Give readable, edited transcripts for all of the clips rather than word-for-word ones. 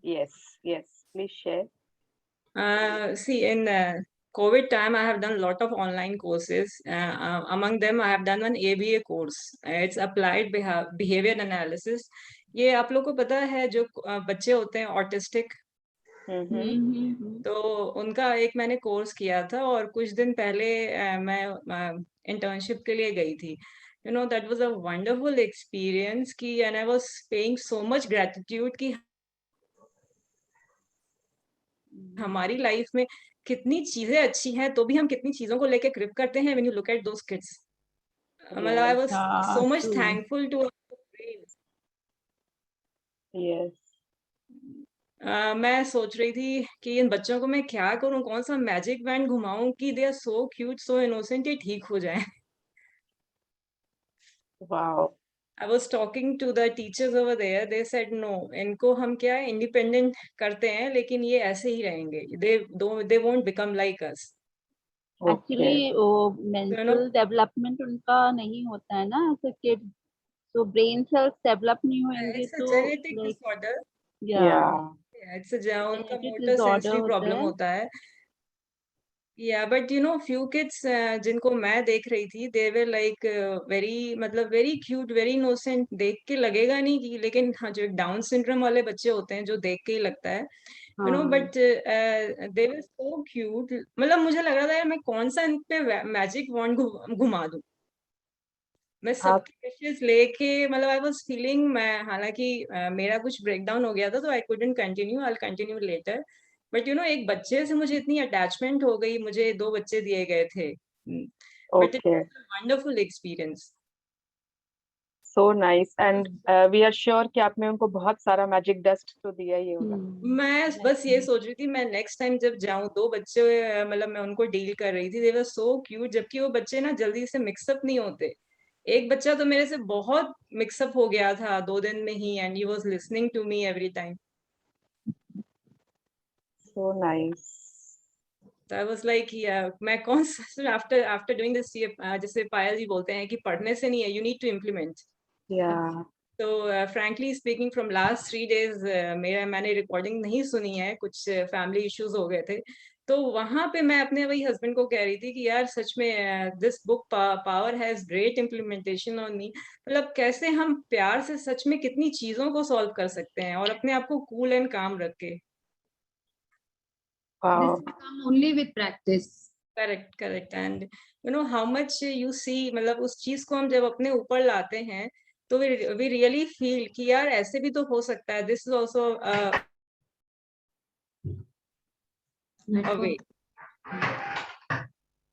Yes, yes. Please share. See, in COVID time, I have done a lot of online courses. Among them, I have done one ABA course. It's Applied Behavior Analysis. ये आप लोग को पता है जो बच्चे होते हैं ऑटिस्टिक, तो उनका एक मैंने कोर्स किया था और कुछ दिन पहले मैं इंटर्नशिप के लिए गई थी. That was a wonderful experience कि and I was paying so much gratitude कि हमारी लाइफ में कितनी चीजें अच्छी हैं तो भी हम कितनी चीजों को लेके क्रिप करते हैं when you look at those kids. मतलब I Yes, was so much true. thankful to yes. मैं सोच रही थी कि इन बच्चों को मैं क्या करूं, कौन सा मैजिक बैंड घुमाऊं कि they are so cute so innocent, ये ठीक हो जाए. Wow. I was talking to the teachers over there. They said no, इनको हम क्या है इंडिपेंडेंट करते हैं लेकिन ये ऐसे ही रहेंगे. They won't become like us. Actually वो You मेंटल डेवलपमेंट उनका नहीं होता है ना एज अ किड, तो ब्रेन सेल्स डेवलप नहीं होंगे It's a तो genetic लाइक disorder. या Yeah. It's a उनका जेनेटिक मोटर डिसऑर्डर सेंसरी होता प्रॉब्लम है. होता है. बट फ्यू किड्स जिनको मैं देख रही थी दे वर लाइक वेरी मतलब वेरी क्यूट वेरी इनोसेंट, देख के लगेगा नहीं कि, लेकिन हाँ जो डाउन सिंड्रोम वाले बच्चे होते हैं जो देख के ही लगता है but they were so cute. मतलब मुझे लग रहा था यार मैं कौन सा इन पे मैजिक वॉन्ड घुमा दूं. मैं हाँ. सबकी विशेस लेके मतलब आई वाज फीलिंग, मैं हालांकि मेरा कुछ ब्रेकडाउन हो गया था तो I couldn't continue, I will continue later. But एक बच्चे से मुझे इतनी अटैचमेंट हो गई, मुझे 2 बच्चे दिए गए थे. But it Okay. Was a wonderful experience. So nice. And we are sure कि आपने उनको बहुत सारा मैजिक डस्ट तो दिया ही होगा. मैं बस ये सोच रही थी मैं नेक्स्ट टाइम जब जाऊं 2 बच्चे मतलब मैं उनको डील कर रही थी, दे वर सो क्यूट, जबकि वो बच्चे ना जल्दी से मिक्सअप नहीं होते. एक बच्चा तो मेरे से बहुत मिक्सअप हो गया था 2 दिन में ही and he was listening to me every time. So nice. तो आई वाज लाइक मैं कौन सा आफ्टर आफ्टर डूइंग दिस, जैसे पायल जी बोलते हैं कि पढ़ने से नहीं है, you need to implement. Yeah. तो frankly speaking from last 3 days मैंने रिकॉर्डिंग नहीं सुनी है, कुछ फैमिली इश्यूज हो गए थे. तो वहां पे मैं अपने वही हस्बैंड को कह रही थी कि यार सच में this book power has great implementation on me. मतलब कैसे हम प्यार से सच में कितनी चीजों को सॉल्व कर सकते हैं और अपने आप को कूल एंड काम रख के. Wow. This will come only with practice. Correct correct. And how much you see, मतलब उस चीज को हम जब अपने ऊपर लाते हैं तो वी रियली फील कि यार ऐसे भी तो हो सकता है. This is also a way.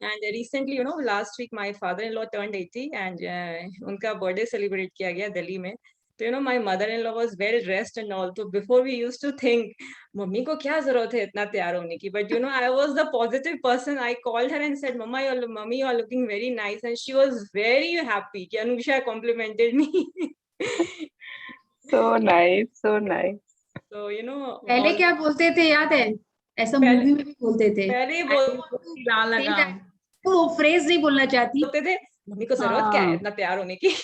And recently last week my father in law turned 80 and उनका बर्थडे सेलिब्रेट किया गया दिल्ली में. तो my mother in law was well dressed and all. तो before we used to think mummy को क्या जरूरत है इतना तैयार होने की, but I was the positive person. I called her and said mummy you are looking very nice and she was very happy कि अनुषा कॉम्प्लीमेंटेड मी. So nice. So nice. तो पहले क्या बोलते थे याद है, ऐसा मूवी में भी बोलते थे, पहले ही तो वो फ्रेज नहीं बोलना चाहती, बोलते थे मम्मी को जरूरत क्या है इतना तैयार होने की.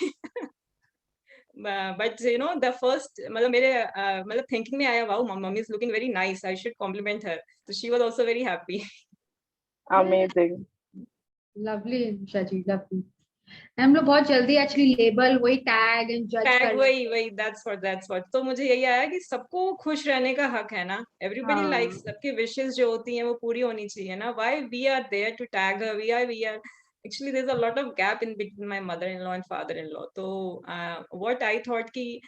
बट द फर्स्ट मतलब मेरे मतलब थिंकिंग में आया wow mummy is looking very nice, I should compliment her. तो she was also very happy. Amazing. Lovely Anusha ji, lovely. हम लोग बहुत जल्दी एक्चुअली लेबल वही टैग एंड जज टैग कर वही दैट्स व्हाट. तो मुझे यही आया कि सबको खुश रहने का हक है ना. एवरीबॉडी लाइक्स, सबकी विशेस जो होती हैं वो पूरी होनी चाहिए ना. Why we are there to tag her, we are actually there's a lot of gap in between my mother-in-law and father-in-law. So what I thought कि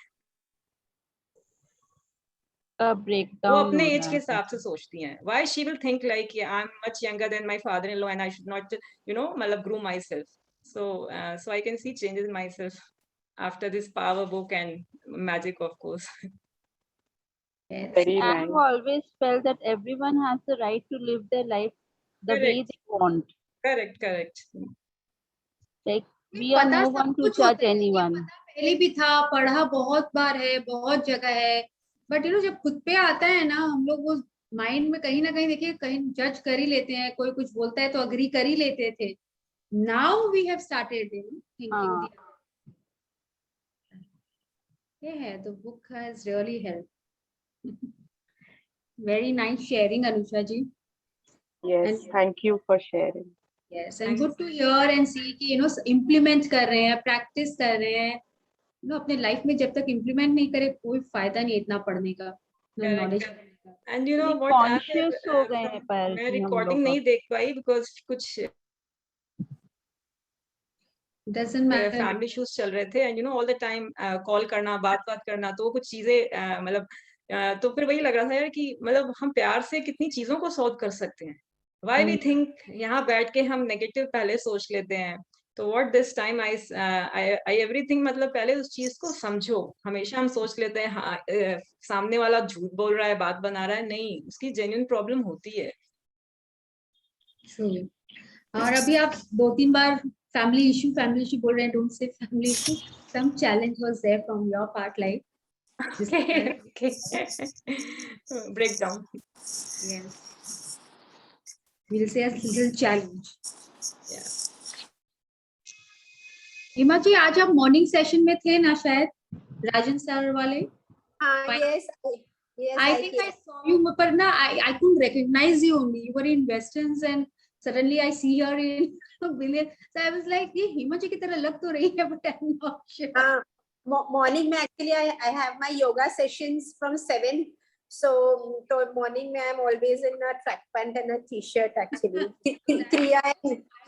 वो ब्रेकडाउन अपने हो एज रहा के है. हिसाब से सोचती हैं. Why she will think like I'm much younger than my father-in-law and I should not मतलब groom myself. So I can see changes in myself after this power book and magic, of course. Very I nice. have always felt that everyone has the right to live their life the way Correct. they want. Correct. Like we are पता no सब one to कुछ judge होता है, ये anyone. पता पहले भी था, पढ़ा बहुत बार है, बहुत जगह है, बट जब खुद पे आता है ना, हम लोग वो माइंड में कहीं ना कहीं देखिए कहीं जज कर ही लेते हैं, कोई कुछ बोलता है तो अग्री कर ही लेते थे. Now we have started thinking. ये है, the book has really help. Very nice sharing, Anusha ji. Yes, And- thank you for sharing. Yes, and Thanks. good to hear and see कि implement कर रहे हैं, practice कर रहे हैं. अपने लाइफ में जब तक इम्प्लीमेंट नहीं करे कोई फायदा नहीं इतना पढ़ने का, Correct, नॉलेज correct. करने का. And you know नहीं, what? conscious हो गए हैं पायल मैं जी हम रिकॉर्डिंग लोग नहीं अब. देख पाई बिकॉज कुछ Doesn't matter. फैमिली इश्यूज चल रहे थे and all the time call करना, बात करना, तो वो कुछ चीजें मतलब तो फिर वही लग रहा था यार कि मतलब हम प्यार से कितनी चीजों को सॉल्व कर सकते हैं. व्हाई वी थिंक यहाँ बैठ के हम नेगेटिव पहले सोच लेते हैं. तो what this time I everything, मतलब पहले उस चीज को समझो. हमेशा हम सोच लेते हैं हाँ सामने वाला झूठ बोल रहा है, बात बना रहा है. नहीं, उसकी जेन्युइन प्रॉब्लम होती है. True. और अभी आप 2-3 बार फैमिली इशू बोल रहे हैं. Don't say family issue. Some challenge was there from your part, like Okay. Breakdown. yes, we'll say a little challenge. Yeah. Hima ji, आज आप मॉर्निंग सेशन में थे ना शायद, राजन सर वाले. Fine. Yes, I think I saw you, but na, I couldn't recognize you only. You were in Westerns and suddenly I see her in Billiard. So I was like, ये हिमा जी की तरह लग तो रही है, but I'm not sure. morning mein actually I have my yoga sessions from 7. So morning mein I'm always in a track pant and a t-shirt actually. 3 I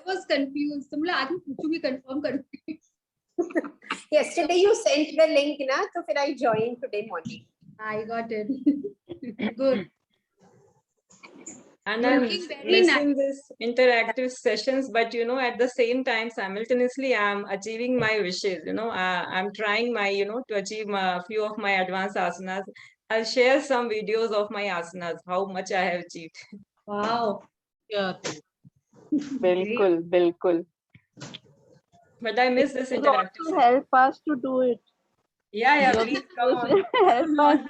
was confused. तो मतलब आज मैं पूछूंगी, confirm करूंगी. yesterday you sent the link na, so फिर I joined today morning. I got it. Good. And You're I'm looking very missing this interactive sessions, but at the same time, simultaneously, I'm achieving my wishes. I'm trying my, to achieve a few of my advanced asanas. I'll share some videos of my asanas, how much I have achieved. Wow. Yeah. बिल्कुल बिल्कुल. But I miss this You want interactive to session. help us to do it. Yeah, Your please come on. videos help us.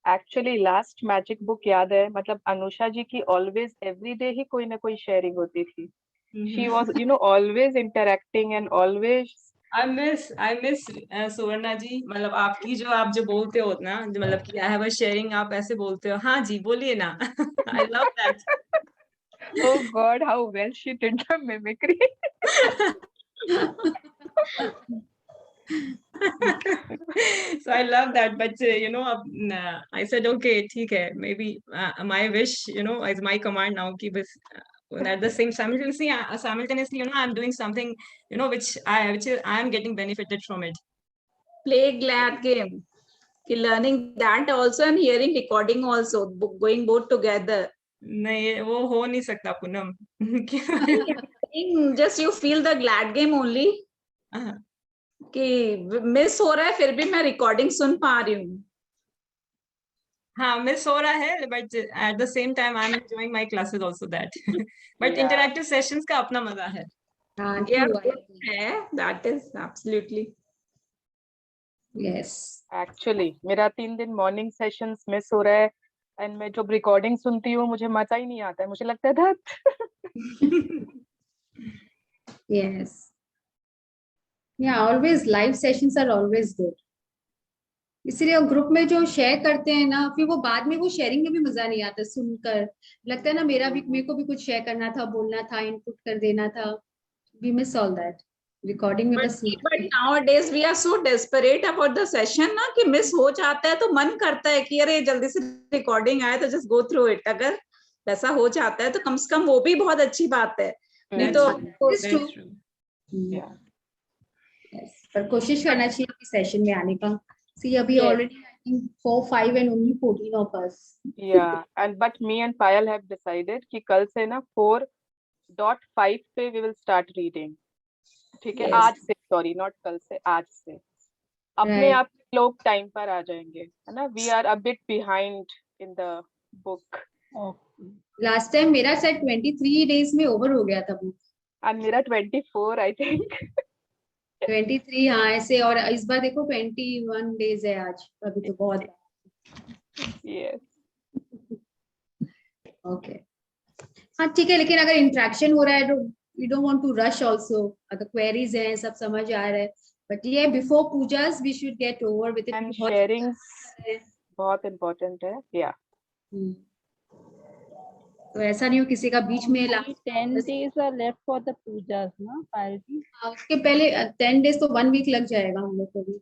Actually last magic book याद है, मतलब अनुषा जी की always every day ही कोई ना कोई sharing होती थी. She was always interacting and always. I miss सुवर्णा जी, मतलब आपकी आप जो बोलते हो ना, जो मतलब कि आई हैव अ शेयरिंग, आप ऐसे बोलते हो. हाँ जी, बोलिए ना. I love that. Oh God, how well she did the mimicry. So I love that, but I said okay, ठीक है, maybe my wish is my command now कि बस at the same simultaneously I'm doing something which I am getting benefited from it. Play glad game. Learning that also and hearing recording also, going both together. नहीं, वो हो नहीं सकता Poonam. Just you feel the glad game only. कि miss हो रहा है फिर भी मैं रिकॉर्डिंग सुन पा रही हूँ. हाँ, मिस हो रहा है, but at the same time I'm enjoying my classes also that. But Yeah. interactive sessions का अपना मजा है. हाँ, Yeah, true, I good agree. है, that is absolutely. Yes. Actually मेरा 3 दिन मॉर्निंग सेशंस मिस हो रहा है एंड मैं जब रिकॉर्डिंग सुनती हूँ मुझे मजा ही नहीं आता है. मुझे लगता है धत. Yes. Yeah, always live sessions are always good. इसीलिए ग्रुप में जो शेयर करते हैं ना, फिर वो बाद में वो शेयरिंग में भी मजा नहीं आता. सुनकर लगता है ना मेरे को भी कुछ शेयर करना था, बोलना था, इनपुट कर देना था. We miss all that. Recording में बस. But nowadays we are so desperate about the session ना कि मिस हो जाता है तो मन करता है कि अरे जल्दी से रिकॉर्डिंग आए तो just go through it. अगर वैसा हो जाता है तो कम से कम वो भी बहुत अच्छी बात है. नहीं तो It's true. Yeah. Yes. पर कोशिश करना चाहिए कि सेशन में आने का. See, अभी Yes. already I think 4, 5 and only 14 of us. Yeah, and but me and Payal have decided कि कल से ना 4.5 पे we will start reading. ठीक है, Yes. आज से, सॉरी नॉट कल से, आज से अपने Right. आप लोग टाइम पर आ जाएंगे, है ना. We are a bit behind in the book. Last time मेरा शायद 23 days में over हो गया था book. And मेरा 24 I think. 23 हाँ ऐसे. और इस बार देखो 21 days है आज. अभी तो बहुत. Yes. Okay. हाँ ठीक है, लेकिन अगर इंटरेक्शन हो रहा है तो we don't want to rush also. अगर queries हैं, सब समझ आ रहा है. But yeah, before pujas we should get over with it. And बहुत sharings बहुत इम्पोर्टेंट है। या तो ऐसा नहीं हो किसी का बीच में Only 10 days are left for the pujas, na, Parvati? उसके पहले 10 डेज तो 1 वीक लग जाएगा हम लोग को भी,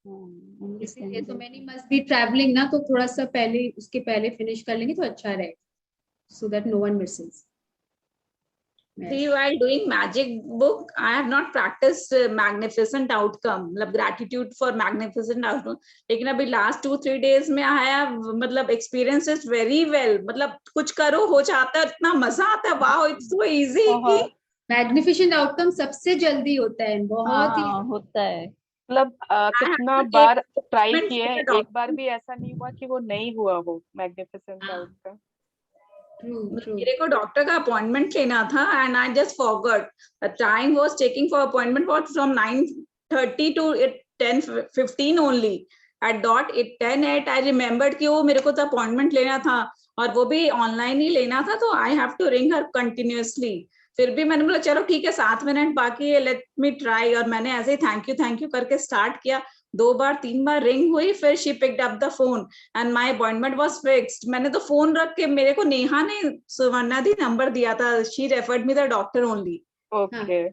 Only 10 इसीलिए तो days. Many must be travelling ना, तो थोड़ा सा पहले उसके पहले फिनिश कर लेंगे तो अच्छा रहेगा, so that no one misses. See, while doing magic book, I have not practiced magnificent outcome, मतलब gratitude for magnificent outcome. लेकिन अभी last 2-3 days में I have मतलब experience it very well. मतलब कुछ करो हो जाता है, इतना मजा आता है, wow, it's so easy कि मैग्निफिसेंट आउटकम सबसे जल्दी होता है, बहुत ही हाँ, होता है. मतलब कितना to bar take try appointment किए, with the एक बार भी ऐसा नहीं हुआ कि वो नहीं हुआ हो मैग्निफिसेंट हाँ। आउटकम। True true. मेरे को डॉक्टर का अपॉइंटमेंट लेना था and I just forgot the time was taking for appointment was from 9:30 to 10:15 only at dot 10:08 I remembered कि वो मेरे को तो अपॉइंटमेंट लेना था और वो भी ऑनलाइन ही लेना था, तो I have to ring her continuously. फिर भी मैंने बोला चलो ठीक है 7 मिनट बाकी है, लेट मी ट्राई, और मैंने ऐसे ही थैंक यू करके स्टार्ट किया। 2 बार 3 बार रिंग हुई, फिर she picked up the phone and my appointment was fixed. मैंने तो फोन रख के, मेरे को नेहा ने सुवर्णा दी नंबर दिया था, she referred me the doctor only. Okay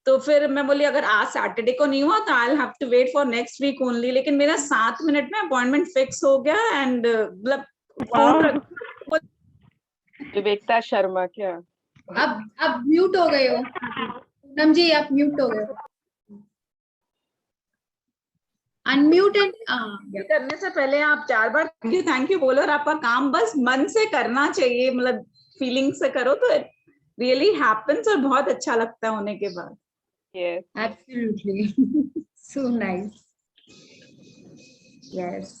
तो फिर मैं बोली अगर आज सैटरडे को नहीं हुआ तो I will have to wait for next week only, लेकिन मेरा 7 मिनट में अपॉइंटमेंट फिक्स हो गया एंड मतलब फोन रख विवेकता शर्मा क्या? अब म्यूट हो गए हो पूनम जी, आप म्यूट हो गए हो। अनम्यूट एंड करने से पहले आप 4 बार थैंक यू बोलो, और आपका काम बस मन से करना चाहिए, मतलब फीलिंग से करो तो रियली हैपेंस, और बहुत अच्छा लगता है होने के बाद। Yes absolutely so nice. Yes,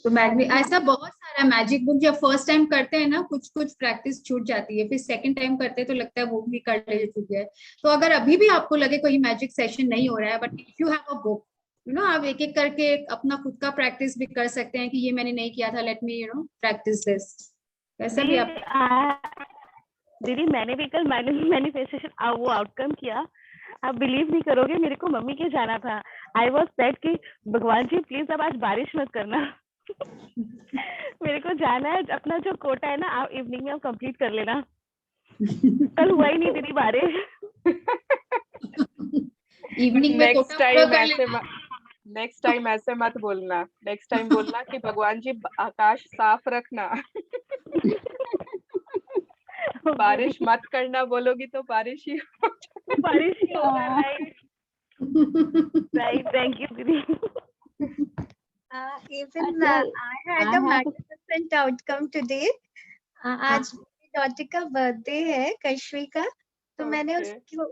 तो ऐसा बहुत सारा मैजिक बुक जब फर्स्ट टाइम करते हैं ना, कुछ कुछ प्रैक्टिस छूट जाती है, फिर सेकंड टाइम करते हैं तो लगता है वो भी कर ले जो छूट गया है। तो अगर अभी भी आपको लगे कोई मैजिक सेशन नहीं हो रहा है, but if you have a book, you know, आप एक एक करके अपना खुद का प्रैक्टिस भी कर सकते हैं कि ये मैंने नहीं किया था, let me you know practice this, वैसा भी आप। दीदी मैंने भी कल मैनिफेस्टेशन वो आउटकम किया, आप बिलीव नहीं करोगे, मेरे को मम्मी के जाना था। आई वाज सेड कि भगवान जी प्लीज अब आज बारिश मत करना मेरे को जाना है, अपना जो कोटा है ना आप इवनिंग में आप कंप्लीट कर लेना। कल हुआ ही नहीं दीदी बारिश। इवनिंग में कोटा पूरा कर लेना। नेक्स्ट टाइम ऐसे मत बोलना, नेक्स्ट टाइम बोलना कि भगवान जी आकाश साफ रखना बारिश मत करना बोलोगी तो बारिश ही बारिश ही होगा। राइट, थैंक यू दीदी। Even Achha, I had I a have a- magnificent outcome today. आज मेरी डॉटर का बर्थडे है, कश्वी का, तो मैंने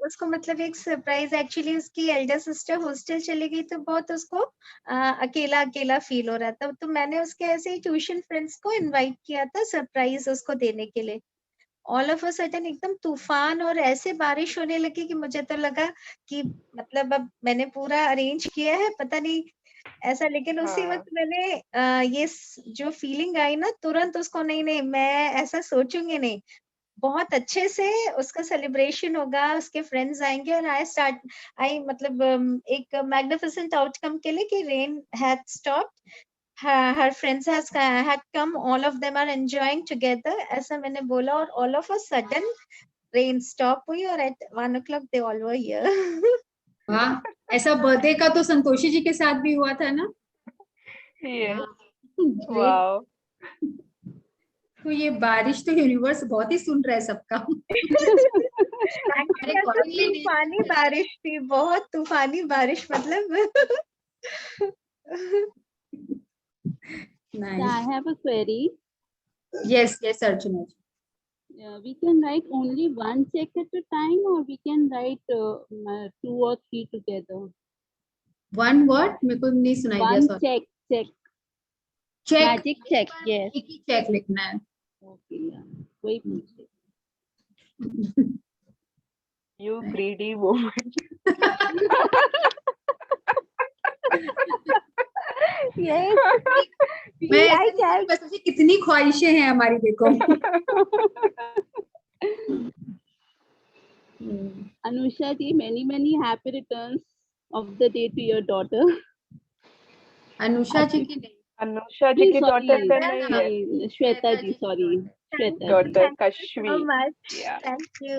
उसको मतलब एक सरप्राइज, एक्चुअली उसकी एल्डर सिस्टर हॉस्टल चली गई तो बहुत उसको अकेला अकेला फील हो रहा था, तो मैंने उसके ऐसे ही ट्यूशन फ्रेंड्स को इनवाइट किया था सरप्राइज उसको देने के लिए। ऑल ऑफ अ सडन एकदम तूफान और ऐसे बारिश होने लगी कि मुझे तो लगा कि मतलब अब मैंने पूरा अरेंज किया है, पता नहीं ऐसा, लेकिन उसी वक्त मैंने ये जो फीलिंग आई ना, तुरंत उसको नहीं मैं ऐसा सोचूंगी नहीं, बहुत अच्छे से उसका सेलिब्रेशन होगा, उसके फ्रेंड्स आएंगे, और आई मतलब एक मैग्निफिसेंट आउटकम के लिए कि rain had stopped, her friends had come, all of them are enjoying together, ऐसा मैंने बोला, और all of a sudden rain stop हुई और at 1 o'clock they all were here। वाह, ऐसा बर्थडे का तो संतोषी जी के साथ भी हुआ था ना। वाओ, तो ये बारिश तो यूनिवर्स बहुत ही सुन रहा है सबका। तूफानी बारिश थी, बहुत तूफानी बारिश, मतलब I have a query. Yes, Archana. We can write only one check at a time, or we can write 2 or 3 together. One what? मेरे को नहीं सुनाई दिया, One sorry. check. Check. Magic check, yes. एक ही check लिखना है। Okay, yeah. कोई पूछे। you greedy woman। Yes. मैं बस ऐसी कितनी ख्वाहिशें हैं हमारी, देखो। Anusha ji, many happy returns of the day to your daughter. Anusha जी की नहीं, अनुषा जी की sorry, डॉटर का नहीं है, sorry, Shweta ji, sorry, Thank Shweta you, ji. Daughter thank you Kashvi. so much. Yeah. Thank you.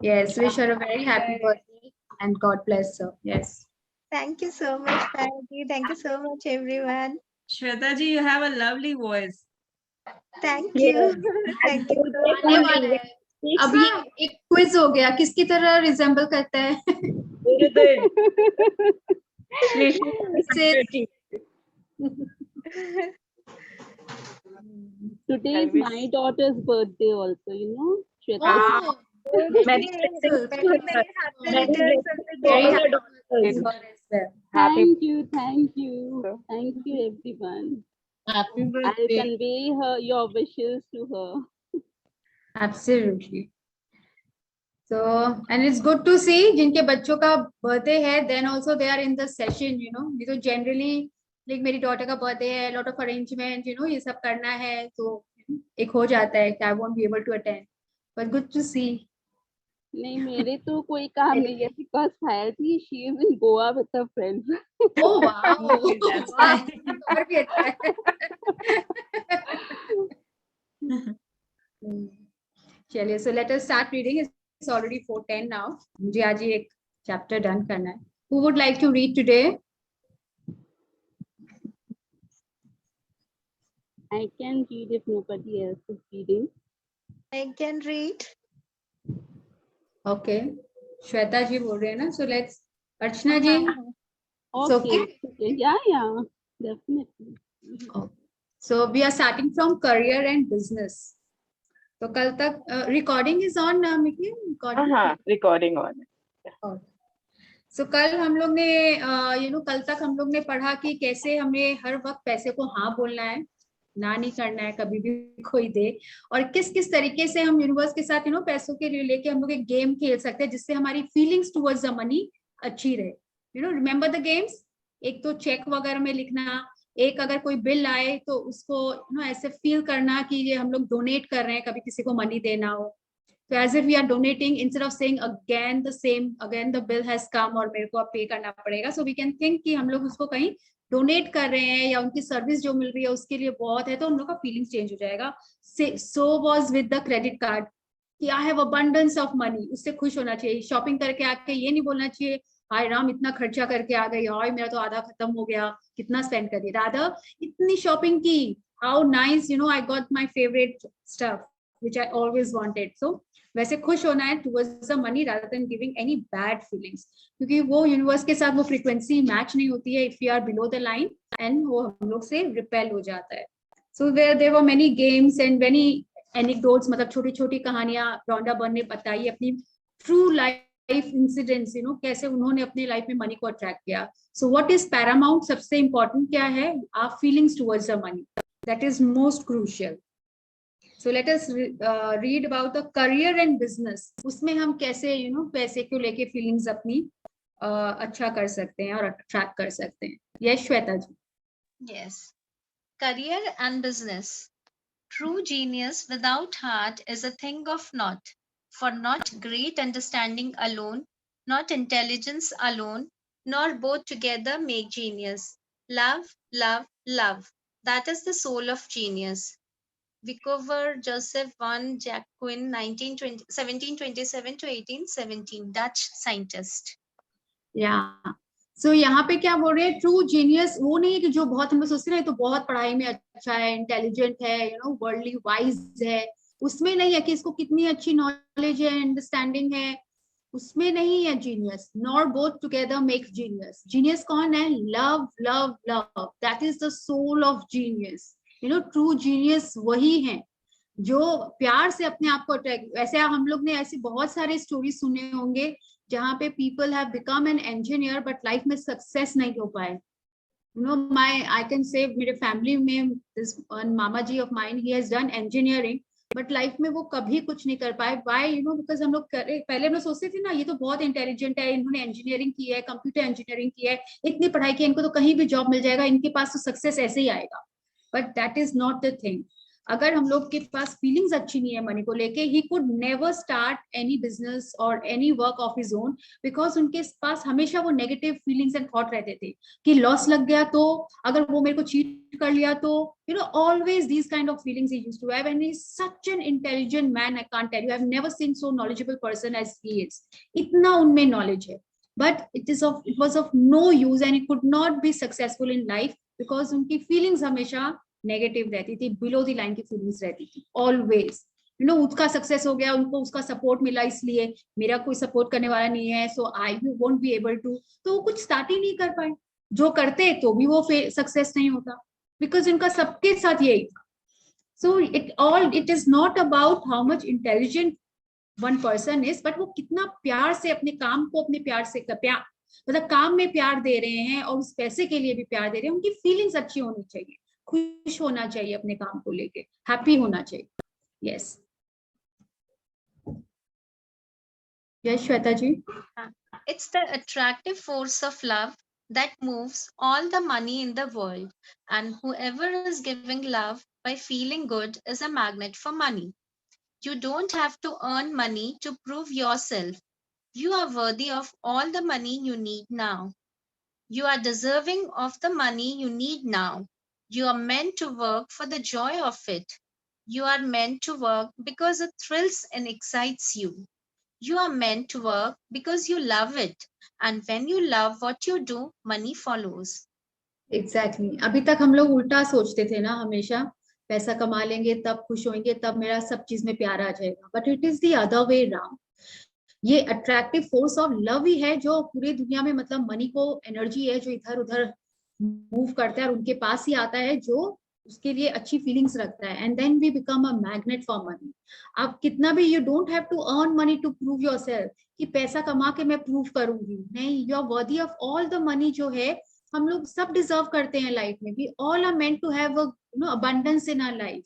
Yes, wish her a very happy birthday and God bless her. Yes. Thank you so much, Paragi. Thank you so much, everyone. Shweta ji, you have a lovely voice. Thank you. Thank you so आने much. वाला है. अब ये एक quiz हो गया, किसकी तरह रिजेंबल करता है? Today is Elvis. my daughter's birthday also, you know, Shweta. Oh, Okay, Many many, many happy Many returns of the very day. happy birthday for her as well. Happy Thank you, So- thank you everyone. Happy I'll birthday. convey your wishes to her. Absolutely. So, and it's good to see जिनके बच्चों का birthday है, then also they are in the session, you know. ये तो generally like मेरी daughter का birthday है, lot of arrangement, you know, ये सब करना है, तो एक हो जाता है कि I won't be able to attend, but good to see. नहीं, मेरे तो कोई काम नहीं है because Hayati, she is in Goa with her friends. Oh wow, That's wow, nice. और भी अच्छा है. चलिए, so let us start reading. It's already 4:10 now. मुझे आज ये एक chapter done करना है. Who would like to read today? I can read if nobody else is reading. I can read. Okay, Shweta जी बोल रहे हैं ना, so let's. Archana ji. It's Okay. okay. Yeah, definitely. So we are starting from career and business. तो कल तक recording is on, Miki? Recording. हाँ, recording on. So कल हम लोग ने कल तक हम लोग ने पढ़ा कि कैसे हमें हर वक्त पैसे को हाँ बोलना है, ना नहीं करना है कभी भी कोई दे, और किस किस तरीके से हम यूनिवर्स के साथ पैसों के लेके हम लोग एक गेम खेल सकते हैं जिससे हमारी फीलिंग्स टुवर्ड्स द मनी अच्छी रहे. Remember the games. एक तो चेक वगैरह में लिखना, एक अगर कोई बिल आए तो उसको ऐसे फील करना कि ये हम लोग डोनेट कर रहे हैं, कभी किसी को मनी देना हो तो as if we are donating instead of saying again the bill has come और मेरे को अब पे करना पड़ेगा, so we can think कि हम लोग उसको कहीं डोनेट कर रहे हैं या उनकी सर्विस जो मिल रही है उसके लिए बहुत है, तो उन लोग का फीलिंग्स चेंज हो जाएगा. So was with the credit card कि I have abundance of money, उससे खुश होना चाहिए. शॉपिंग करके आके ये नहीं बोलना चाहिए हाय राम इतना खर्चा करके आ गई, हाय मेरा तो आधा खत्म हो गया, कितना स्पेंड कर दिया. रादर इतनी शॉपिंग की, how nice, I got my favorite stuff which I always wanted. So वैसे खुश होना है towards the money rather than giving any bad feelings, क्योंकि वो यूनिवर्स के साथ वो फ्रीक्वेंसी मैच नहीं होती है if you are below the line, and वो हम लोग से रिपेल हो जाता है. So there were many games and many anecdotes, मतलब छोटी छोटी कहानियां रॉन्डा बर्न ने बताई अपनी ट्रू लाइफ इंसिडेंट्स, कैसे उन्होंने अपने लाइफ में मनी को अट्रैक्ट किया. So what is paramount, सबसे इम्पोर्टेंट क्या है, our feelings towards the money, that is most crucial. So let us read about the career and business. उसमें हम कैसे पैसे को लेके फीलिंग्स अपनी अच्छा कर सकते हैं और अट्रैक्ट कर सकते हैं. Yes, Shweta ji. Yes. Career and business. True genius without heart is a thing of naught. For not great understanding alone, not intelligence alone, nor both together make genius. Love, love, love. That is the soul of genius. Vicovre Joseph van Jacquin, 1727 to 1817, Dutch scientist. Yeah. So यहाँ पे क्या बोल रहे हैं, true genius वो नहीं है कि जो बहुत हम लोग सोचते हैं तो बहुत पढ़ाई में अच्छा है, इंटेलिजेंट है, वर्ल्डली वाइज है, उसमें नहीं है कि इसको कितनी अच्छी नॉलेज है, अंडरस्टैंडिंग है, उसमें नहीं है genius. Nor both together makes genius. Genius कौन है? Love, love, love. That is the soul of genius. True genius वही है जो प्यार से अपने आप को अट्रैक्ट. वैसे हम लोग ने ऐसे बहुत सारे स्टोरी सुने होंगे जहाँ पे people have become an engineer but life में सक्सेस नहीं हो पाए. आई कैन से मेरे फैमिली में दिस वन मामा जी of mine, he has done engineering but life में वो कभी कुछ नहीं कर पाए. व्हाई? बिकॉज हम लोग पहले हम लोग सोचते थे ना ये तो बहुत इंटेलिजेंट है, इन्होंने इंजीनियरिंग की है, कंप्यूटर इंजीनियरिंग की है, इतनी पढ़ाई की, इनको तो कहीं भी जॉब मिल जाएगा, इनके पास तो सक्सेस ऐसे ही आएगा. But that is not the thing. अगर हम लोग के पास फीलिंग्स अच्छी नहीं है मनी को लेके, he could never start any business और any work of his own, because उनके पास हमेशा वो नेगेटिव फीलिंग्स एंड थॉट रहते थे कि लॉस लग गया तो, अगर वो मेरे को चीट कर लिया तो, you know, always these kind of feelings he used to have, and he is such an intelligent man, I can't tell you, I have never seen so knowledgeable person as he is. इतना उनमें knowledge है, but it was of no use and he could not be successful in life because उनकी feelings हमेशा negative रहती थी, below the line की feelings रहती थी ऑलवेज। यू नो, उसका सक्सेस हो गया, उनको उसका सपोर्ट मिला, इसलिए मेरा कोई सपोर्ट करने वाला नहीं है, so I won't be able to, तो वो कुछ स्टार्ट ही नहीं कर पाए। जो करते तो भी वो सक्सेस नहीं होता, बिकॉज उनका सबके साथ यही था। So it is not about how much intelligent one person is, but वो कितना प्यार से अपने काम को अपने प्यार से मतलब काम में प्यार दे रहे हैं और उस पैसे के लिए भी प्यार दे रहे हैं। उनकी फीलिंग्स अच्छी होनी चाहिए, खुश होना चाहिए अपने काम को लेके, हैप्पी होना चाहिए। Yes yes Shweta ji. It's the attractive force of love that moves all the money in the world, and whoever is giving love by feeling good is a magnet for money. You don't have to earn money to prove yourself. You are worthy of all the money you need now. You are deserving of the money you need now. You are meant to work for the joy of it. You are meant to work because it thrills and excites you. You are meant to work because you love it. And when you love what you do, money follows. Exactly अभी तक हम लोग उल्टा सोचते थे ना, हमेशा पैसा कमा लेंगे तब खुश होंगे, तब मेरा सब चीज में प्यार आ जाएगा, but it is the other way round. ये अट्रैक्टिव फोर्स ऑफ लव ही है जो पूरी दुनिया में, मतलब मनी को एनर्जी है जो इधर उधर मूव करता है और उनके पास ही आता है जो उसके लिए अच्छी फीलिंग्स रखता है, and then we become a magnet for money. आप कितना भी, you don't have to earn money to prove yourself कि पैसा कमा के मैं प्रूव करूंगी, नहीं, you are worthy of all the money जो है। हम लोग सब डिजर्व करते हैं लाइफ में, we all are meant to have abundance in our life.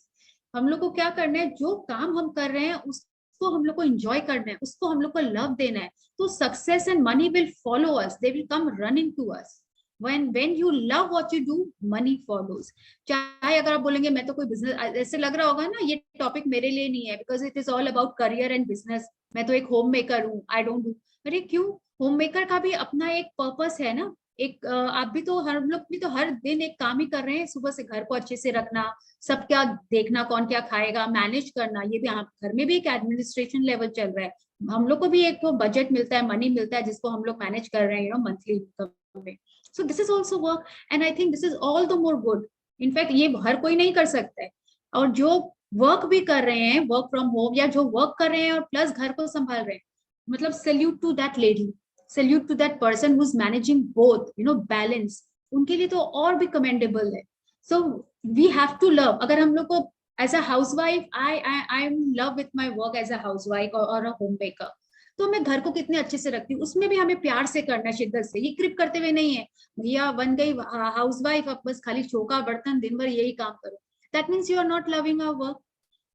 हम लोग को क्या करना है, जो काम हम कर रहे हैं उसको हम लोग को एंजॉय करना है, उसको हम लोग को लव देना है, तो success and money will follow us, they will come running to us. when you love what you do, money follows। चाहे अगर आप बोलेंगे मैं तो कोई बिजनेस, ऐसे लग रहा होगा ना ये टॉपिक मेरे लिए नहीं है, because it is all about career and business, मैं तो एक होम मेकर हूँ, आई डोंट डू। अरे क्यों, होम मेकर का भी अपना एक पर्पस है ना। एक आप भी तो, हम लोग भी तो हर दिन एक काम ही कर रहे हैं, सुबह से घर को अच्छे से रखना, सब क्या देखना, कौन क्या खाएगा, मैनेज करना, ये भी घर में भी एक एडमिनिस्ट्रेशन लेवल चल रहा है। हम लोग को भी एक तो बजट मिलता है, मनी मिलता है, जिसको हम लोग मैनेज कर रहे हैं, मंथली इनकम में। So this is also work, and I think this is all the more good. In fact, ये हर कोई नहीं कर सकता है, और जो वर्क भी कर रहे हैं, वर्क फ्रॉम होम, या जो वर्क कर रहे हैं और प्लस घर को संभाल रहे हैं, मतलब salute to that lady, salute to that person who is managing both, balance, उनके लिए तो और भी कमेंडेबल है। So we have to love. अगर हम लोग को as a housewife, I am love with my work as a housewife और अ होम मेकर, तो मैं घर को कितने अच्छे से रखती हूँ, उसमें भी हमें प्यार से करना है, शिद्दत से। ये क्रिप करते हुए नहीं है, भैया बन गई हाउसवाइफ, अब बस खाली चौका बर्तन दिन भर यही काम करो, that means you are not loving our work.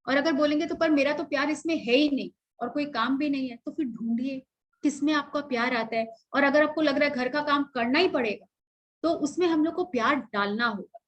और अगर बोलेंगे तो पर मेरा तो प्यार इसमें है ही नहीं और कोई काम भी नहीं है, तो फिर ढूंढिए किसमें आपका प्यार आता है। और अगर आपको लग रहा है घर का काम करना ही पड़ेगा, तो उसमें हम लोग को प्यार डालना होगा।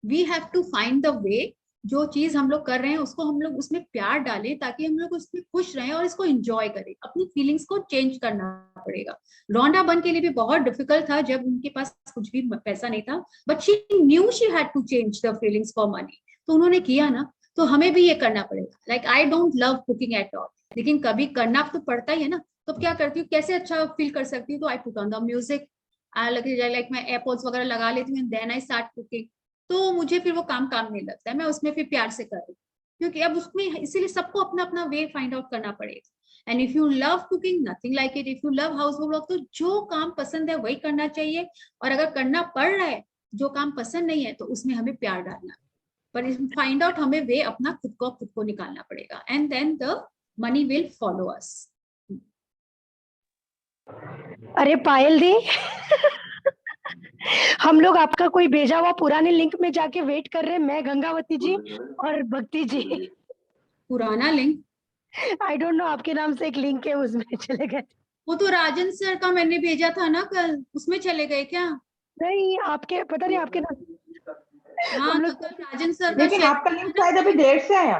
We have to find the way, जो चीज हम लोग कर रहे हैं उसको हम लोग उसमें प्यार डालें, ताकि हम लोग उसमें खुश रहें और इसको एंजॉय करें। अपनी फीलिंग्स को चेंज करना पड़ेगा। रोंडा बन के लिए भी बहुत डिफिकल्ट था जब उनके पास कुछ भी पैसा नहीं था, but she knew she had to change the feelings for money, तो उन्होंने किया ना। तो हमें भी ये करना पड़ेगा। Like I don't love cooking at all, लेकिन कभी करना तो पड़ता ही है ना। तो क्या करती हूँ, कैसे अच्छा फील कर सकती हूँ, तो I put on the music, like मैं एयरपोर्ट्स वगैरह लगा लेती हूँ, देन आई स्टार्ट कुकिंग। तो मुझे फिर वो काम नहीं लगता है, मैं उसमें फिर प्यार से कर रही हूँ, क्योंकि अब उसमें इसीलिए सबको अपना अपना वे फाइंड आउट करना पड़ेगा। And if you love cooking, nothing like it. If you love house work, तो जो काम पसंद है वही करना चाहिए, और अगर करना पड़ रहा है जो काम पसंद नहीं है, तो उसमें हमें प्यार डालना, पर फाइंड आउट हमें वे अपना खुद को निकालना पड़ेगा, and then the money will follow us. अरे पायल दी हम लोग आपका कोई भेजा हुआ पुराने लिंक में जाके वेट कर रहे हैं, मैं गंगावती जी और भक्ति जी। पुराना लिंक? आई डोंट नो, आपके नाम से एक लिंक है, उसमें चले गए। वो तो राजन सर का मैंने भेजा था ना कल, उसमें चले गए क्या? नहीं, आपके पता नहीं, आपके नाम हाँ हम तो लोग कल राजन सर का लेकिन शेयर आपका लिंक शायद अभी देर से आया।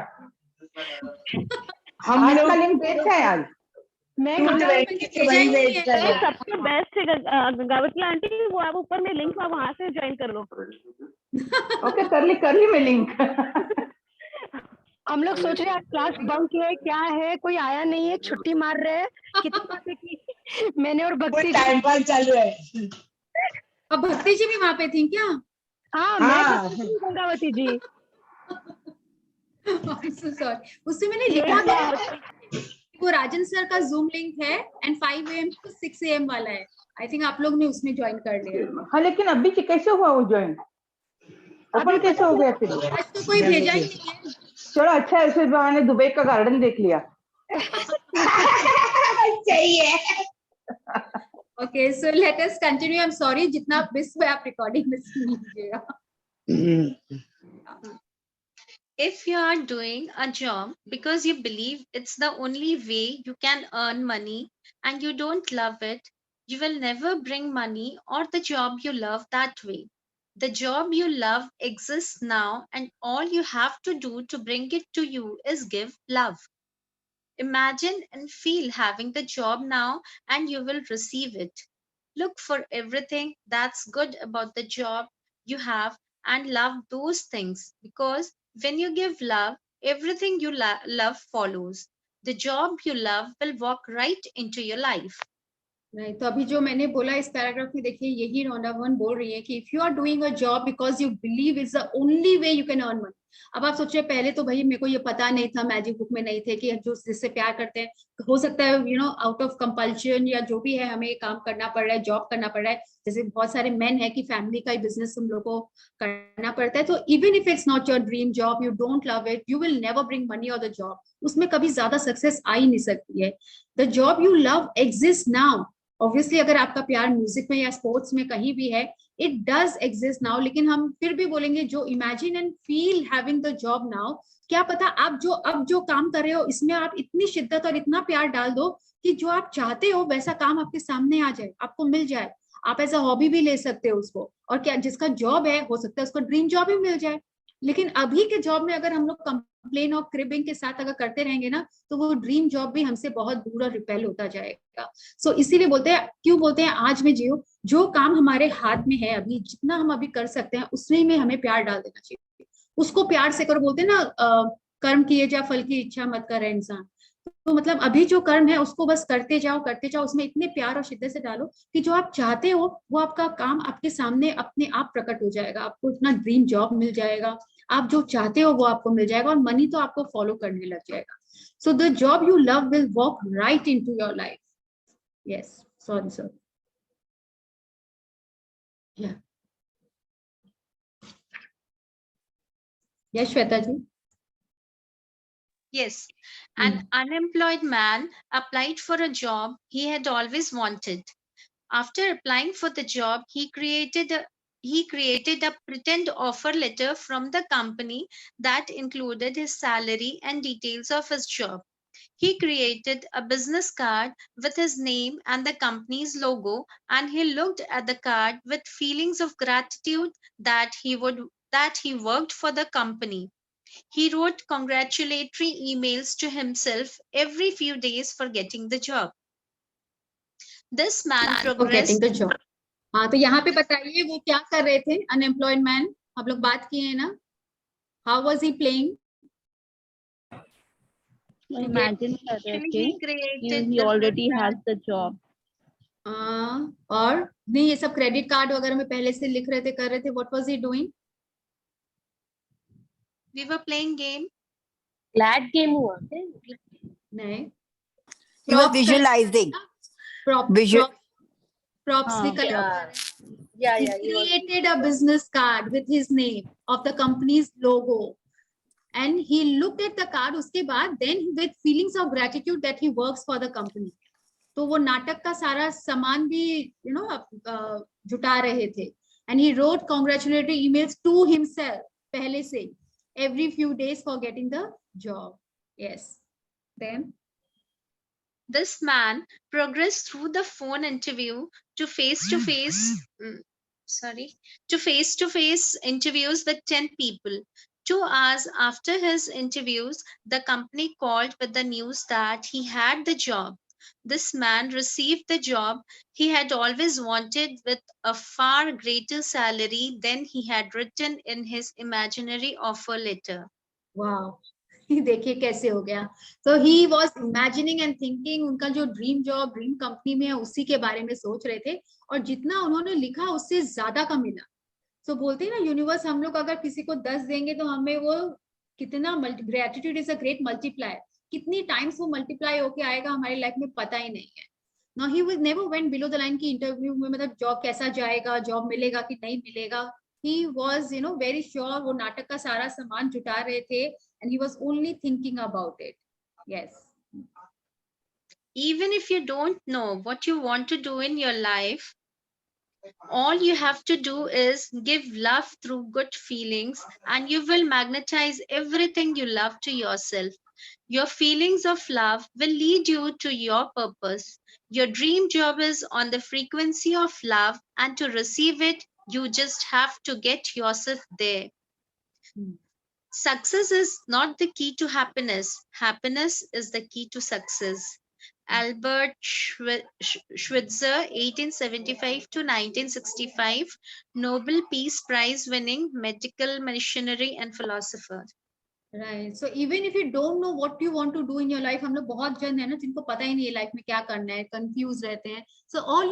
हम आज लोग का लिंक देर से आया आज। मैं हाँ, तो गंगावती मैंने भेजा ही नहीं है। तो सबसे बेस्ट है गंगावती आंटी, वो आप ऊपर में लिंक वहां से ज्वाइन कर लो। ओके, कर ली मैं लिंक। हम लोग सोच रहे हैं आज क्लास बंक है, क्या है, कोई आया नहीं है, छुट्टी मार रहे हैं। कितनी बातें की मैंने और भक्ति जी। टाइम पास चालू है। अब भक्ति जी भी वहां पे थी क्या? हाँ, हाँ। मैं गंगावती जी। सॉरी, उससे मैंने लिखा था वो राजन सर का जूम लिंक है एंड 5 AM to 6 AM वाला है। आई थिंक आप लोग ने उसमें ज्वाइन कर लिया। हाँ, लेकिन अभी कैसे हुआ वो ज्वाइन? ओपन कैसे हो गया फिर? आज तो कोई भेजा ही नहीं है। चलो अच्छा है, फिर मैंने दुबई का गार्डन देख लिया। सही है। Okay, so let us continue. I am sorry, जितना मिस हुआ आप रिकॉर्डिंग में सुन लीजिएगा। If you are doing a job because you believe it's the only way you can earn money and you don't love it, you will never bring money or the job you love that way. The job you love exists now, and all you have to do to bring it to you is give love. Imagine and feel having the job now, and you will receive it. Look for everything that's good about the job you have and love those things, because when you give love, everything you love follows. The job you love will walk right into your life. नहीं, तो अभी जो मैंने बोला इस paragraph में देखिए, यही रौंडा भवन बोल रही है कि if you are doing a job because you believe it's the only way you can earn money. अब आप सोचिए, पहले तो भाई मेरे को ये पता नहीं था, मैजिक बुक में नहीं थे कि जो जिससे प्यार करते हैं, हो सकता है you know out of compulsion या जो भी है, हमें ये काम करना पड़ रहा है, जॉब करना पड़ रहा है। जैसे बहुत सारे मेन है कि फैमिली का ही बिजनेस हम लोग को करना पड़ता है। तो even if it's not your dream job, you don't love it, you will never bring money और द जॉब, उसमें कभी ज्यादा सक्सेस आ ही नहीं सकती है। The job you love exist now. Obviously अगर आपका प्यार म्यूजिक में या स्पोर्ट्स में कहीं भी है, इट डज एग्जिस्ट नाउ, लेकिन हम फिर भी बोलेंगे जो imagine and feel having the job now, क्या पता आप जो अब जो काम कर रहे हो इसमें आप इतनी शिद्दत और इतना प्यार डाल दो कि जो आप चाहते हो वैसा काम आपके सामने आ जाए, आपको मिल जाए। आप एज अ हॉबी भी ले सकते हो उसको, और क्या जिसका जॉब है हो सकता है उसको ड्रीम जॉब ही मिल जाए। लेकिन अभी के जॉब में अगर हम लोग कंप्लेन और क्रिबिंग के साथ अगर करते रहेंगे ना, तो वो ड्रीम जॉब भी हमसे बहुत दूर और रिपेल होता जाएगा। सो इसीलिए बोलते हैं, क्यों बोलते हैं आज में जियो, जो काम हमारे हाथ में है अभी, जितना हम अभी कर सकते हैं उसमें में हमें प्यार डाल देना चाहिए, उसको प्यार से करो। बोलते हैं ना कर्म किए जा फल की इच्छा मत करे इंसान। तो मतलब अभी जो कर्म है उसको बस करते जाओ, उसमें इतने प्यार और शिद्दत से डालो कि जो आप चाहते हो वो आपका काम आपके सामने अपने आप प्रकट हो जाएगा। आपको इतना ड्रीम जॉब मिल जाएगा, आप जो चाहते हो वो आपको मिल जाएगा, और मनी तो आपको फॉलो करने लग जाएगा। So the job you love will walk right into your life. Yes, sorry sir. Yes Shweta ji. Yes, an unemployed man applied for a job he had always wanted. After applying for the job, he created a pretend offer letter from the company that included his salary and details of his job. He created a business card with his name and the company's logo, and he looked at the card with feelings of gratitude that he worked for the company. He wrote congratulatory emails to himself every few days for getting the job. This man progressed. Getting the job. हाँ, तो यहाँ पे बताइए वो क्या कर रहे थे अनएम्प्लॉयड मैन, आप लोग बात किए हैं ना। How was he playing? Imagine कर रहे थे कि he already has the job. और नहीं, ये सब क्रेडिट कार्ड वगैरह में पहले से लिख रहे थे, कर रहे थे। What was he doing? We were playing game. Glad game हुआ नहीं, He was visualizing. props Yeah, he created a business card with his name of the company's logo, and he looked at the card उसके बाद then with feelings of gratitude that he works for the company. तो वो नाटक का सारा सामान भी you know जुटा रहे थे, and he wrote congratulatory emails to himself पहले से every few days for getting the job. Yes, then This man progressed through the phone interview to face-to-face face-to-face interviews with 10 people. 2 hours after his interviews, the company called with the news that he had the job. This man received the job he had always wanted with a far greater salary than he had written in his imaginary offer letter. Wow. देखिए कैसे हो गया. So he was imagining and thinking, उनका जो dream job dream company में है उसी के बारे में सोच रहे थे, और जितना उन्होंने लिखा उससे ज्यादा का मिला. So बोलते हैं ना यूनिवर्स, हम लोग अगर किसी को 10 देंगे तो हमें वो कितना gratitude is a great multiplier, कितनी टाइम्स वो मल्टीप्लाई होके आएगा हमारी लाइफ में पता ही नहीं है. Now he was never went below the line की इंटरव्यू में, मतलब जॉब कैसा जाएगा, जॉब मिलेगा कि नहीं मिलेगा. He was, you know, very sure. वो नाटक का सारा सामान जुटा रहे थे, and he was only thinking about it. Yes. Even if you don't know what you want to do in your life, all you have to do is give love through good feelings, and you will magnetize everything you love to yourself. Your feelings of love will lead you to your purpose. Your dream job is on the frequency of love, and to receive it, you just have to get yourself there. Success is not the key to happiness. Happiness is the key to success. Albert Schweitzer, 1875 to 1965, Nobel Peace Prize winning medical missionary and philosopher. Right. So even if you don't know what you want to do in your life, हम लोग बहुत जन है ना जिनको पता ही नहीं है लाइफ में क्या करना है, कंफ्यूज रहते हैं. So all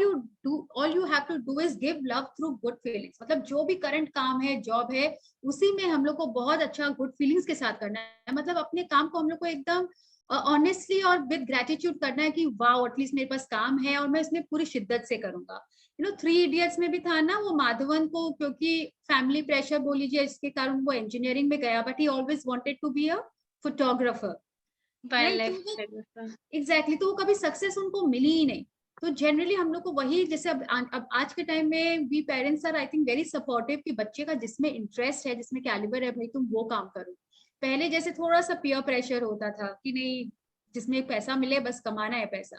you have to do is give love through good feelings. मतलब जो भी करंट काम है, जॉब है, उसी में हम लोग को बहुत अच्छा गुड फीलिंग्स के साथ करना है. मतलब अपने काम को हम लोग को एकदम ऑनेस्टली और विद ग्रेटिट्यूड करना है कि वाओ, एटलीस्ट मेरे पास काम है और मैं इसमें पूरी शिद्दत से करूंगा. यू नो 3 इडियट्स में भी था ना, वो माधवन को क्योंकि फैमिली प्रेशर बोल लीजिए इसके कारण वो इंजीनियरिंग में गया, but he always wanted to be a photographer. Exactly. तो वो कभी सक्सेस उनको मिली ही नहीं. तो जनरली हम लोग को वही, जैसे अब आज के टाइम में we parents are I think very supportive कि बच्चे का जिसमें इंटरेस्ट है, जिसमें कैलिबर है, भाई तुम वो काम करो. पहले जैसे थोड़ा सा पीयर प्रेशर होता था कि नहीं, जिसमें पैसा मिले बस कमाना है पैसा.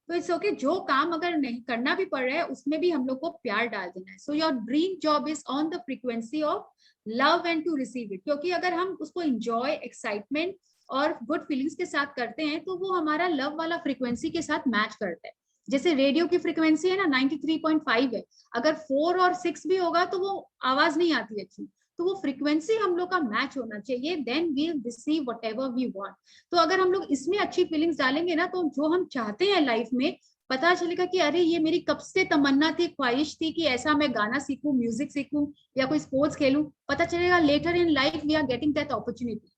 तो इट्स ओके, जो काम अगर नहीं करना भी पड़ रहा है उसमें भी हम लोग को प्यार डाल देना है. So your dream job is on the frequency of love and to receive it. क्योंकि अगर हम उसको एंजॉय, एक्साइटमेंट और गुड फीलिंग्स के साथ करते हैं तो वो हमारा लव वाला फ्रीक्वेंसी के साथ मैच करता है. जैसे रेडियो की फ्रीक्वेंसी है ना 93.5 है, अगर 4 और 6 भी होगा तो वो आवाज नहीं आती अच्छी. तो वो फ्रीक्वेंसी हम लोग का मैच होना चाहिए, then we will receive whatever we want. तो अगर हम लोग इसमें अच्छी फीलिंग्स डालेंगे ना, तो जो हम चाहते हैं लाइफ में पता चलेगा कि अरे ये मेरी कब से तमन्ना थी, ख्वाहिश थी कि ऐसा मैं गाना सीखूं, म्यूजिक सीखूं या कोई स्पोर्ट्स खेलूं. पता चलेगा later in life we are getting that opportunity.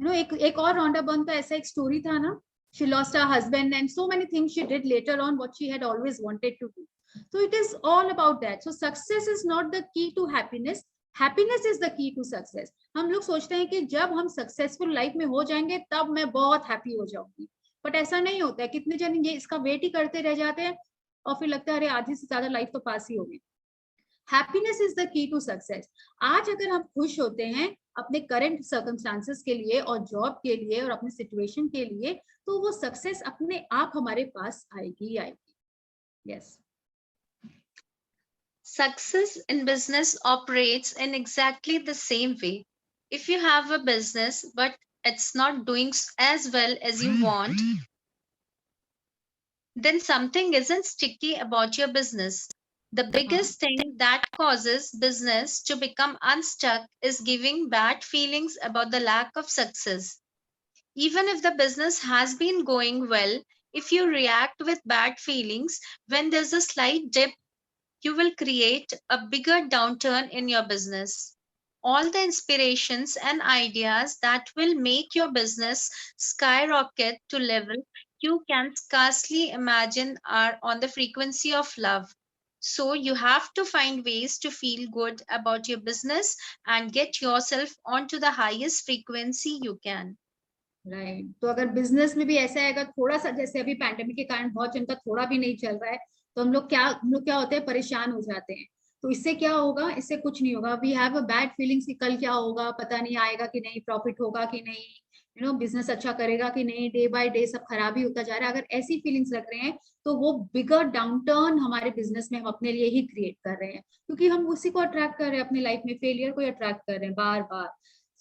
You know एक और रॉन्डा बर्न का ऐसा एक स्टोरी था ना, she lost her husband and so many things she did later on what she had always wanted to do. So it is all about that. So success is not the key to happiness. Happiness is the key to success. हम लोग सोचते हैं कि जब हम successful life में हो जाएंगे तब मैं बहुत हैप्पी हो जाऊंगी, बट ऐसा नहीं होता है. कितने जन ये इसका वेट ही करते रह जाते हैं और फिर लगता है अरे आधी से ज्यादा लाइफ तो पास ही होगी. Happiness is the key to success. आज अगर हम खुश होते हैं अपने करंट सर्कमस्टांसेस के लिए और जॉब के लिए और अपने सिचुएशन के लिए, तो वो सक्सेस अपने आप हमारे पास आएगी ही आएगी. Yes. Success in business operates in exactly the same way. If you have a business but it's not doing as well as you want, then something isn't sticky about your business. The biggest thing that causes business to become unstuck is giving bad feelings about the lack of success. Even if the business has been going well, if you react with bad feelings when there's a slight dip, you will create a bigger downturn in your business. All the inspirations and ideas that will make your business skyrocket to level you can scarcely imagine are on the frequency of love. So you have to find ways to feel good about your business and get yourself onto the highest frequency you can. Right. तो अगर business में भी ऐसा है, अगर थोड़ा सा जैसे अभी पैंडेमिक के कारण बहुत जन का थोड़ा भी नहीं चल रहा है, तो हम लोग क्या होते हैं, परेशान हो जाते हैं. तो इससे क्या होगा, इससे कुछ नहीं होगा. We have a bad feelings कि कल क्या होगा, पता नहीं आएगा कि नहीं, प्रॉफिट होगा कि नहीं, बिजनेस अच्छा करेगा कि नहीं, डे बाय डे सब खराब ही होता जा रहा है, अगर ऐसी फीलिंग्स लग रहे हैं तो वो बिगर डाउनटर्न हमारे बिजनेस में हम अपने लिए ही क्रिएट कर रहे हैं, क्योंकि हम उसी को अट्रैक्ट कर रहे हैं, अपनी लाइफ में फेलियर को अट्रैक्ट कर रहे हैं बार बार।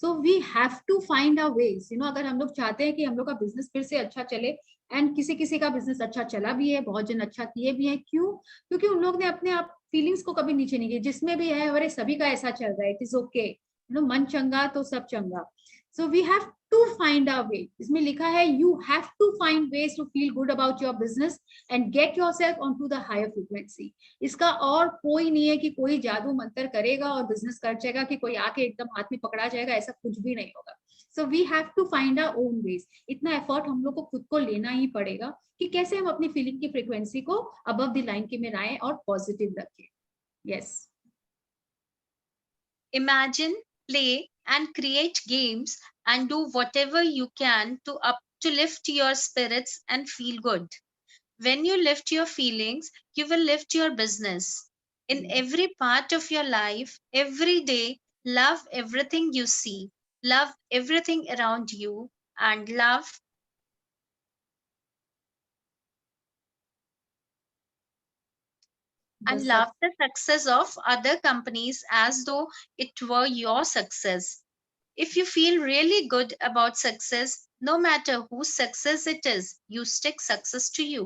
So we have to find a ways, अगर हम लोग चाहते हैं कि हम लोग का बिजनेस फिर से अच्छा चले, एंड किसी किसी का बिजनेस अच्छा चला भी है, बहुत जन अच्छा किए भी है, क्यों? क्योंकि उन लोग ने अपने आप फीलिंग्स को कभी नीचे नहीं किया, जिसमें भी है अरे सभी का ऐसा चल रहा है, इट इज ओके, मन चंगा तो सब चंगा। So we have to find a way, इसमें लिखा है you have to find ways to feel good about your business and get yourself on to the higher frequency. इसका और कोई नहीं है कि कोई जादू मंत्र करेगा और बिजनेस कर जाएगा, कि कोई आके एकदम हाथ में पकड़ा जाएगा, ऐसा कुछ भी नहीं होगा। So we have to find our own ways. इतना एफर्ट हम लोग को खुद को लेना ही पड़ेगा कि कैसे हम अपनी फीलिंग की फ्रीक्वेंसी को अबव द लाइन के में लाएं और पॉजिटिव रखें। Yes. Imagine, play, and create games and do whatever you can to lift your spirits and feel good. When you lift your feelings, you will lift your business. In every part of your life, every day, love everything you see, love everything around you, and love the success of other companies as though it were your success. If you feel really good about success, no matter whose success it is, you stick success to you.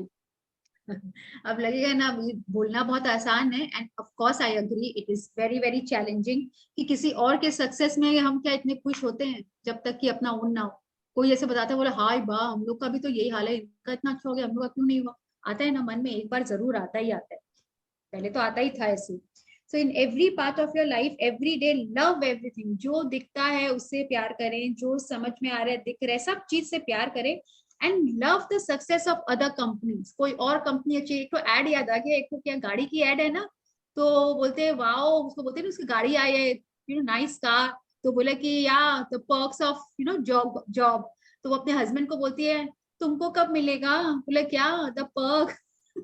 अब लगेगा ना ये बोलना बहुत आसान है, and of course I agree, it is very very challenging कि किसी और के सक्सेस में हम क्या इतने खुश होते हैं जब तक कि अपना ओन ना हो। कोई ऐसे बताता है, बोला हाय वाह हम लोग का भी तो यही हाल है, इनका इतना अच्छा हो गया, हम लोग का क्यों नहीं हुआ? आता है ना मन में, एक बार जरूर आता ही आता है, पहले तो आता ही था ऐसे। So in every part of your life, every day, love everything. जो दिखता है उससे प्यार करें, जो समझ में आ रहा है, दिख रहा है, सब चीज से प्यार करें, and love the success of other companies. कोई और कंपनी अच्छी, एक तो एड याद आ गया, एक तो क्या गाड़ी की एड है ना, तो बोलते हैं वाओ, उसको बोलते हैं उसकी गाड़ी आई है, नाइस कार, तो बोले कि या द पर्क्स ऑफ जॉब, तो वो अपने हस्बैंड को बोलती है तुमको कब मिलेगा? बोले क्या? The perk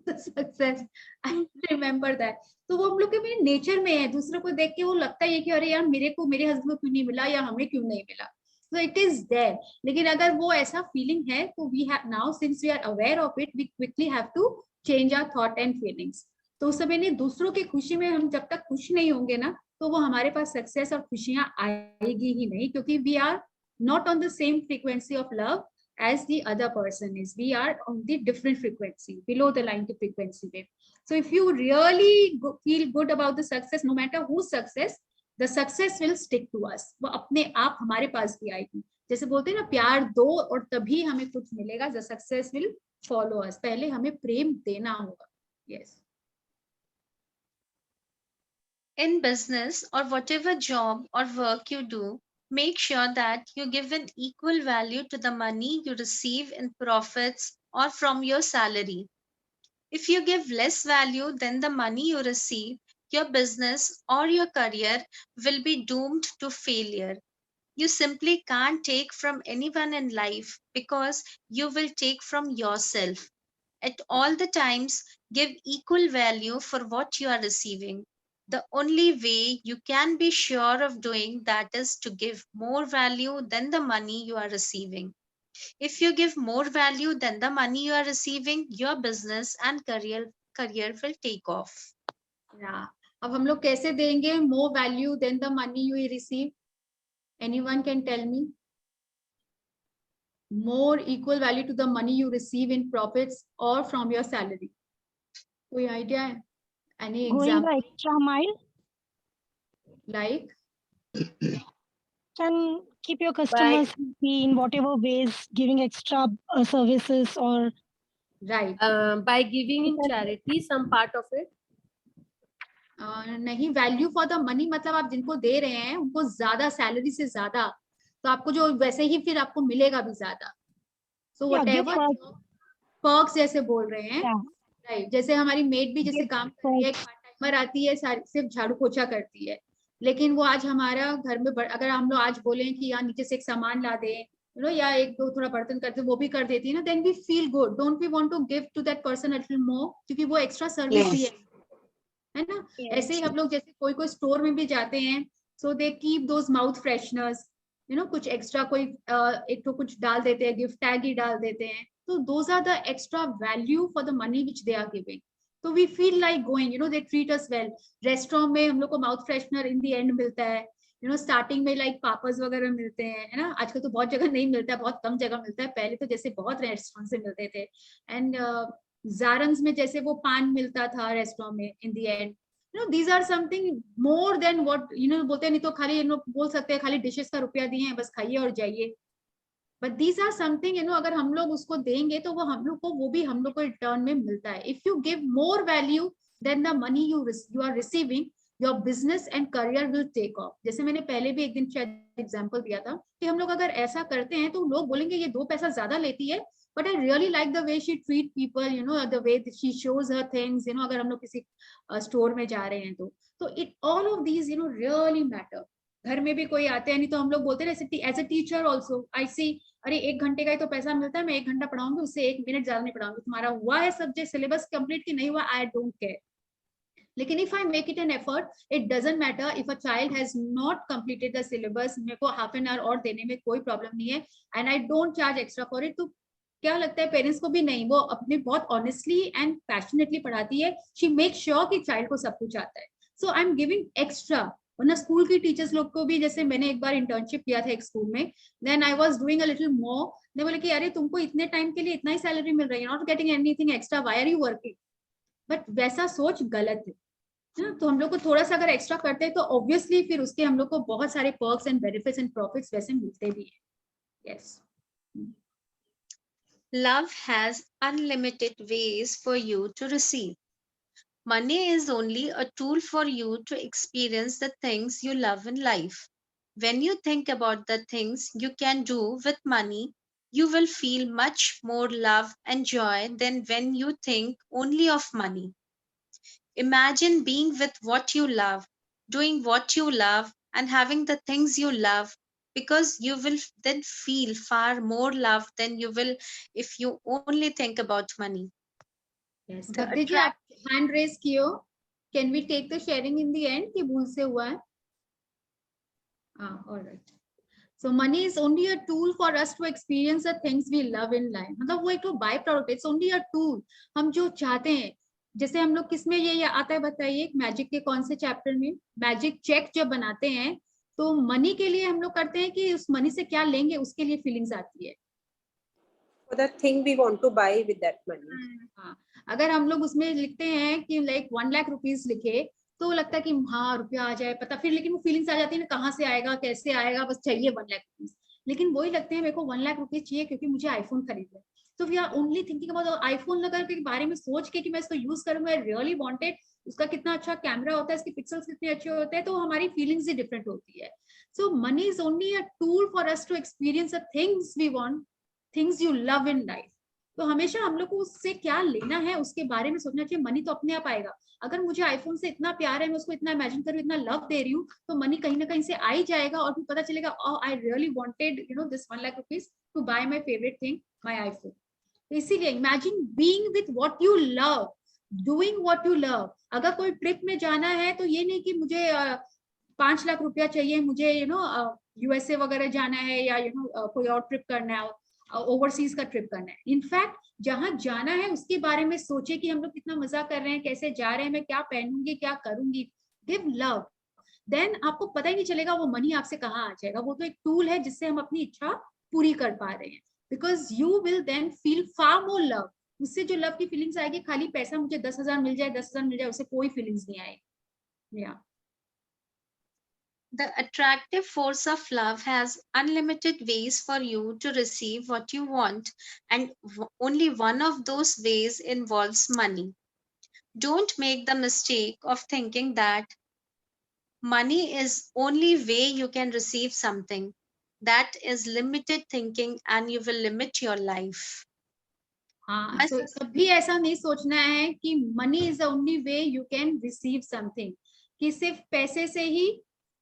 success, I remember that. तो वो हम लोग के नेचर में है, दूसरों को देख के वो लगता है कि अरे यार मेरे को मेरे हस्बैंड को क्यों नहीं मिला, या हमें क्यों नहीं मिला। So it is there. लेकिन अगर वो ऐसा फीलिंग है तो we have now, since we are aware of it, we quickly have to change our thought and feelings. तो उस समय ने दूसरों की खुशी में हम जब तक खुश नहीं होंगे ना, तो वो हमारे पास सक्सेस और खुशियां आएगी ही नहीं, क्योंकि we are not on the same frequency of love as the other person is. We are on the different frequency, below the line की frequency पे. So if you really feel good about the success, no matter whose success, the success will stick to us. वो अपने आप हमारे पास भी आएगी। जैसे बोलते हैं ना, प्यार दो और तभी हमें कुछ मिलेगा। the success will follow us. पहले हमें प्रेम देना होगा। yes. In business or whatever job or work you do, make sure that you give an equal value to the money you receive in profits or from your salary. If you give less value than the money you receive, your business or your career will be doomed to failure. You simply can't take from anyone in life because you will take from yourself. At all the times, give equal value for what you are receiving. The only way you can be sure of doing that is to give more value than the money you are receiving. If you give more value than the money you are receiving, your business and career will take off. Yeah. अब हम लोग कैसे देंगे more value than the money you receive? Anyone can tell me? More equal value to the money you receive in profits or from your salary. कोई idea है? Any Going example? the extra mile. Like? Can keep your customers happy in whatever ways, giving extra services or. Right. By giving in charity some part of it. नहीं, value for the money मतलब आप जिनको दे रहे हैं उनको ज्यादा, salary से ज्यादा, तो आपको जो वैसे ही फिर आपको मिलेगा भी ज्यादा। सो व्हाटएवर पर्क्स जैसे बोल रहे हैं, राइट। जैसे हमारी मेड भी जैसे काम कर रही है, पार्ट टाइमर आती है, सिर्फ झाड़ू पोछा करती है, लेकिन वो आज हमारा घर में अगर हम लोग आज बोले कि यार नीचे से एक सामान ला दे, या एक दो थोड़ा बर्तन करते, वो भी कर देती है ना, then we feel good. Don't we want to give to that person a little more, क्योंकि वो एक्स्ट्रा सर्विस भी है ना। ऐसे ही हम लोग जैसे कोई स्टोर में भी जाते हैं, so they keep those mouth fresheners, कुछ एक्स्ट्रा कोई एक तो कुछ डाल देते हैं, गिफ्ट टैग ही डाल देते हैं, तो those are the extra value for the money which they are giving. तो we feel like going, they treat us well. Restaurant में हम लोग को mouth freshener in the end मिलता है, स्टार्टिंग में लाइक पापर्स वगैरह मिलते हैं, है ना. आजकल तो बहुत जगह नहीं मिलता है, बहुत कम जगह मिलता है, पहले तो जैसे बहुत रेस्टोरेंट से मिलते थे. एंड जारन्स में जैसे वो पान मिलता था रेस्टोरेंट में इन the and. these are something more than what बोलते हैं, नहीं तो खाली बोल सकते हैं खाली डिशेस का रुपया दिए हैं बस खाइए और जाइए. बट these are something अगर हम लोग उसको देंगे तो वो हम लोग को, वो भी हम लोग को रिटर्न में मिलता है. If you give more value then the money you are receiving, your business and career will take off. जैसे मैंने पहले भी एक दिन शायद एग्जांपल दिया था कि हम लोग अगर ऐसा करते हैं तो लोग बोलेंगे ये 2 पैसा ज्यादा लेती है, but I really like the way she treat people, the way that she shows her things, अगर हम लोग किसी स्टोर में जा रहे हैं तो it all of these really matter. घर में भी कोई आते हैं नहीं तो हम लोग बोलते हैं as a teacher also I see, अरे 1 घंटे का ही तो पैसा मिलता है, मैं 1 घंटा पढ़ाऊंगी, उससे 1 मिनट ज्यादा नहीं पढ़ाऊंगी. तुम्हारा हुआ है सब्जेक्ट सिलेबस कंप्लीट कि नहीं हुआ, आई डोंट केयर. लेकिन if I make it an effort, it doesn't matter if a child has not completed the syllabus, मेरे को हाफ एन आवर और देने में कोई प्रॉब्लम नहीं है, and I don't charge extra for it. तो क्या लगता है पेरेंट्स को भी, नहीं, वो अपने बहुत ऑनेस्टली एंड पैशनेटली पढ़ाती है. शी मेक श्योर कि चाइल्ड को सब कुछ आता है. So I am giving extra. वरना स्कूल की टीचर्स लोग को भी, जैसे मैंने एक बार इंटर्नशिप किया था एक स्कूल में, then I was doing a little more. ने बोले कि अरे तुमको इतने टाइम के लिए इतना ही सैलरी मिल रही है, not getting anything extra, why are you working. But वैसा सोच गलत है. तो हम लोग को थोड़ा सा अगर एक्स्ट्रा करते हैं तो ऑब्वियसली फिर उसके हम लोग को बहुत सारे perks and benefits and profits वैसे मिलते भी हैं. Yes. Love has unlimited ways for you to receive. Money is only a tool for you to experience the things you love in life. When you think about the things you can do with money, you will feel much more love and joy than when you think only of money. Imagine being with what you love, doing what you love, and having the things you love, because you will then feel far more love than you will if you only think about money. Yes. Did you hand raise कियो? Can we take the sharing in the end? कि भूल से हुआ है? All right. So money is only a tool for us to experience the things we love in life. मतलब वो एक तो by product, it's only a tool. हम जो चाहते हैं, जैसे हम लोग किसमें ये आता है बताइए, मैजिक के कौन से चैप्टर में, मैजिक चेक जब बनाते हैं तो मनी के लिए हम लोग करते हैं कि उस मनी से क्या लेंगे, उसके लिए फीलिंग्स आती है. For the thing we want to buy with that money. हाँ, अगर हम लोग उसमें लिखते हैं कि लाइक 1 लाख रुपीस लिखे तो लगता है कि हाँ रुपया आ जाए पता, फिर लेकिन वो फीलिंग्स आ जाती है ना, कहाँ से आएगा, कैसे आएगा, बस चाहिए 1 लाख रुपीस. लेकिन वही लगते हैं मेरे को 1 लाख रुपीस चाहिए क्योंकि मुझे आईफोन खरीदना है. तो we are only thinking about iPhone लगा के बारे में सोच के कि मैं इसको यूज करूंगा, आई रियली वांटेड, उसका कितना अच्छा कैमरा होता है, इसके पिक्सल्स कितने अच्छे होते हैं, तो हमारी फीलिंग्स ही डिफरेंट होती है. So money is only a tool for us to experience the things we want, things you love in life. तो हमेशा हम लोग को उससे क्या लेना है उसके बारे में सोचना चाहिए. मनी तो अपने आप आएगा. अगर मुझे आईफोन से इतना प्यार है, मैं उसको इतना इमेजिन करूँ, इतना लव दे रही हूँ, तो मनी कहीं ना कहीं से आ ही जाएगा और फिर पता चलेगा I really wanted this 1 lakh rupees to buy my favourite thing, my iPhone. इसीलिए imagine being with what you love, doing what you love. अगर कोई ट्रिप में जाना है तो ये नहीं कि मुझे 5 लाख रुपया चाहिए, मुझे यूएसए वगैरह जाना है या कोई और ट्रिप करना है, ओवरसीज का ट्रिप करना है. इनफैक्ट जहां जाना है उसके बारे में सोचे कि हम लोग कितना मजा कर रहे हैं, कैसे जा रहे हैं, मैं क्या पहनूंगी, क्या करूंगी. गिव लव, देन आपको पता ही नहीं चलेगा वो मनी आपसे कहाँ आ जाएगा. वो तो एक टूल है जिससे हम अपनी इच्छा पूरी कर पा रहे हैं. Because you will then feel far more love. उससे जो लव की फीलिंग्स आएगी, खाली पैसा मुझे 10,000 मिल जाए, 10,000 मिल जाए, उससे कोई फीलिंग्स नहीं आएगी. या The attractive force of love has unlimited ways for you to receive what you want, and only one of those ways involves money. Don't make the mistake of thinking that money is only way you can receive something. That is limited thinking and you will limit your life. हाँ, so कभी ऐसा नहीं सोचना है कि money is the only way you can receive something, कि सिर्फ पैसे से ही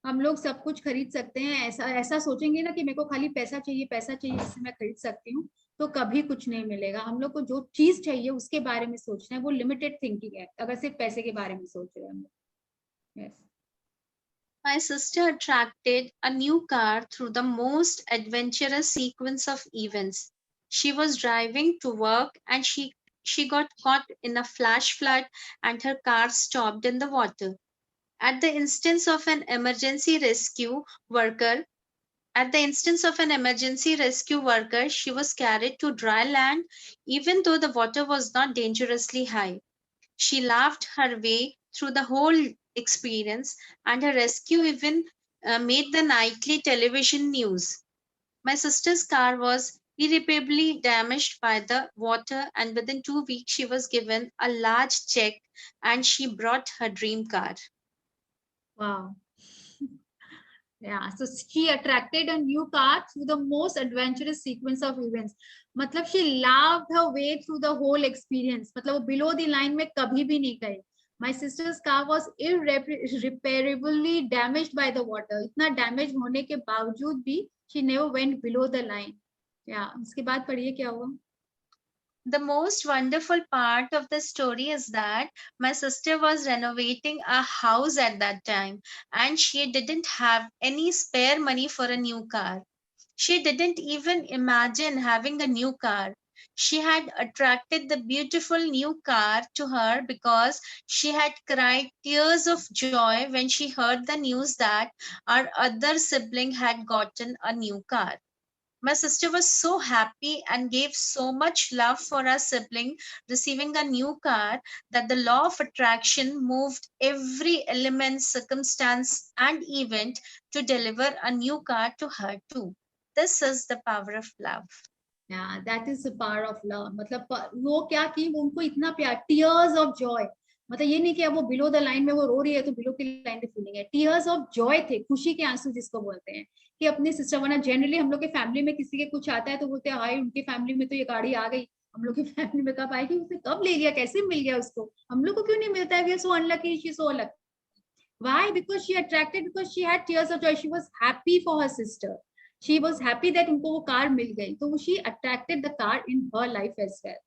हम लोग सब कुछ खरीद सकते हैं. ऐसा सोचेंगे ना कि मेरे को खाली पैसा चाहिए जिससे मैं खरीद सकती हूँ, तो कभी कुछ नहीं मिलेगा. हम लोग को जो चीज चाहिए उसके बारे में सोचना है, वो लिमिटेड थिंकिंग है अगर सिर्फ पैसे के बारे में सोच रहे हैं हम लोग. My sister attracted a new car through the most adventurous sequence of events. She was driving to work and she got caught in a flash flood and her car stopped in the water. At the instance of an emergency rescue worker, she was carried to dry land even though the water was not dangerously high. She laughed her way through the whole experience, and her rescue even made the nightly television news. My sister's car was irreparably damaged by the water, and within 2 weeks, she was given a large check and she brought her dream car. Wow. Yeah, so she attracted a new car through the most adventurous sequence of events. मतलब she laughed her way through the whole experience. मतलब वो below the line में कभी भी नहीं गई. My sister's car was irreparably damaged by the water. इतना damage होने के बावजूद भी she never went below the line. Yeah, उसके बाद पढ़िए क्या हुआ. The most wonderful part of the story is that my sister was renovating a house at that time and she didn't have any spare money for a new car. She didn't even imagine having a new car. She had attracted the beautiful new car to her because she had cried tears of joy when she heard the news that our other sibling had gotten a new car. My sister was so happy and gave so much love for our sibling receiving a new car that the law of attraction moved every element, circumstance, and event to deliver a new car to her too. This is the power of love. Yeah, that is the power of love. मतलब वो क्या की उनको इतना प्यार, tears of joy. मतलब ये नहीं कि अब वो below the line में वो रो रही है तो below की line पे फीलिंग है. Tears of joy थे, खुशी के आंसू जिसको बोलते हैं कि अपने सिस्टर, वरना जनरली हम लोग के फैमिली में किसी के कुछ आता है तो बोलते हैं हाय उनके फैमिली में तो ये गाड़ी आ गई, हम लोग के फैमिली में कब आएगी, उसे कब ले लिया, कैसे मिल गया उसको, हम लोग को क्यों नहीं मिलता है. We are so unlucky, she is so unlucky. Why? Because she attracted, because she had tears of joy. She was happy for her sister. She was happy that उनको वो कार मिल गई, तो she attracted the car in her life as well.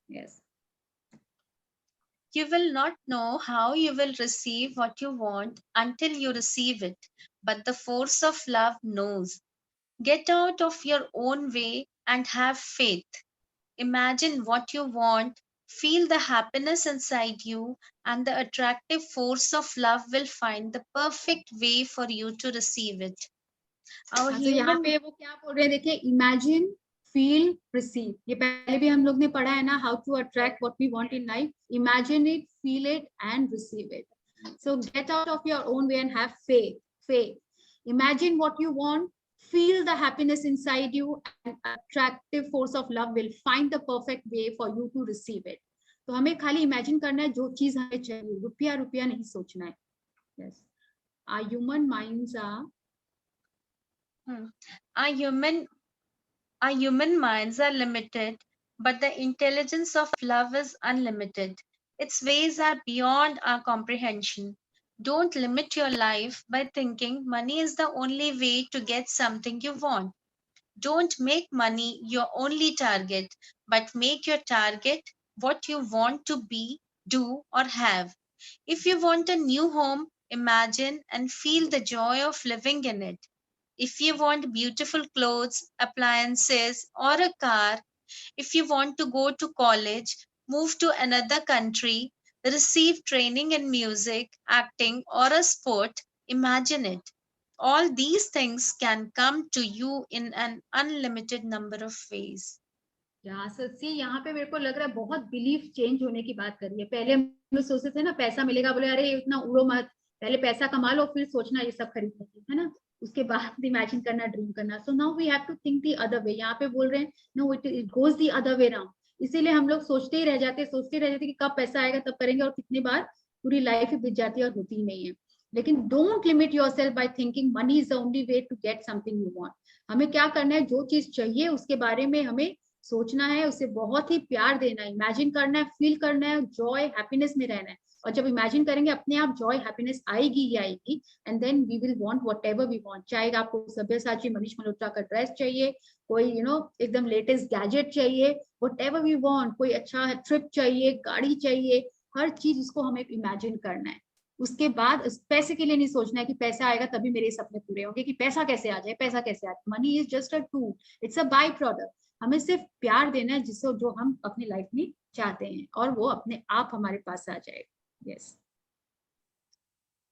Yes. You will not know how you will receive what you want until you receive it, but the force of love knows. Get out of your own way and have faith. Imagine what you want, feel the happiness inside you, and the attractive force of love will find the perfect way for you to receive it. Our तो यहाँ पे वो क्या बोल रहे हैं देखिए, imagine, feel, receive. ये पहले भी हम लोग ने पढ़ा है ना, how to attract what we want in life. Imagine it, feel it, and receive it. So get out of your own way and have faith. Faith. Imagine what you want, feel the happiness inside you, and attractive force of love will find the perfect way for you to receive it. तो हमें खाली imagine करना है जो चीज हमें चाहिए, रुपया रुपया नहीं सोचना है. Yes. Our human minds are Our human minds are limited, but the intelligence of love is unlimited. Its ways are beyond our comprehension. Don't limit your life by thinking money is the only way to get something you want. Don't make money your only target, but make your target what you want to be, do, or have. If you want a new home, imagine and feel the joy of living in it. If you want beautiful clothes, appliances, or a car, if you want to go to college, move to another country, receive training in music, acting, or a sport, imagine it. All these things can come to you in an unlimited number of ways. यहाँ सच्ची यहाँ पे मेरे को लग रहा है बहुत बिलीफ चेंज होने की बात करी है. पहले हम लोग सोचते थे ना पैसा मिलेगा, बोले अरे इतना उड़ो मत, पहले पैसा कमा लो फिर सोचना ये सब खरीदने की, है ना, उसके बाद इमेजिन करना, ड्रीम करना. So now we have to think the other way. यहाँ पे बोल रहे हैं no, it goes the other way round. इसीलिए हम लोग सोचते ही रह जाते, सोचते रह जाते कि कब पैसा आएगा तब करेंगे, और कितनी बार पूरी लाइफ ही बीत जाती है और होती ही नहीं है. लेकिन don't limit yourself by thinking money is the only way to get something you want. हमें क्या करना है, जो चीज चाहिए उसके बारे में हमें सोचना है, उसे बहुत ही प्यार देना है, इमेजिन करना है, फील करना है, जॉय हैप्पीनेस में रहना है. और जब इमेजिन करेंगे अपने आप जॉय हैप्पीनेस आएगी ही आएगी, and then we will want whatever we want. चाहे आपको सब्यसाची मनीष मल्होत्रा का ड्रेस चाहिए, कोई एकदम लेटेस्ट गैजेट चाहिए, व्हाटएवर वी वांट, कोई अच्छा ट्रिप चाहिए, गाड़ी चाहिए, हर चीज उसको हमें इमेजिन करना है. उसके बाद उस पैसे के लिए नहीं सोचना है कि पैसा आएगा तभी मेरे सपने पूरे होंगे, कि पैसा कैसे आ जाए, पैसा कैसे आ जाए। Money is just a tool, it's a by product. हमें सिर्फ प्यार देना है जिससे जो हम अपनी लाइफ में चाहते हैं, और वो अपने आप हमारे पास आ जाएगा। Yes.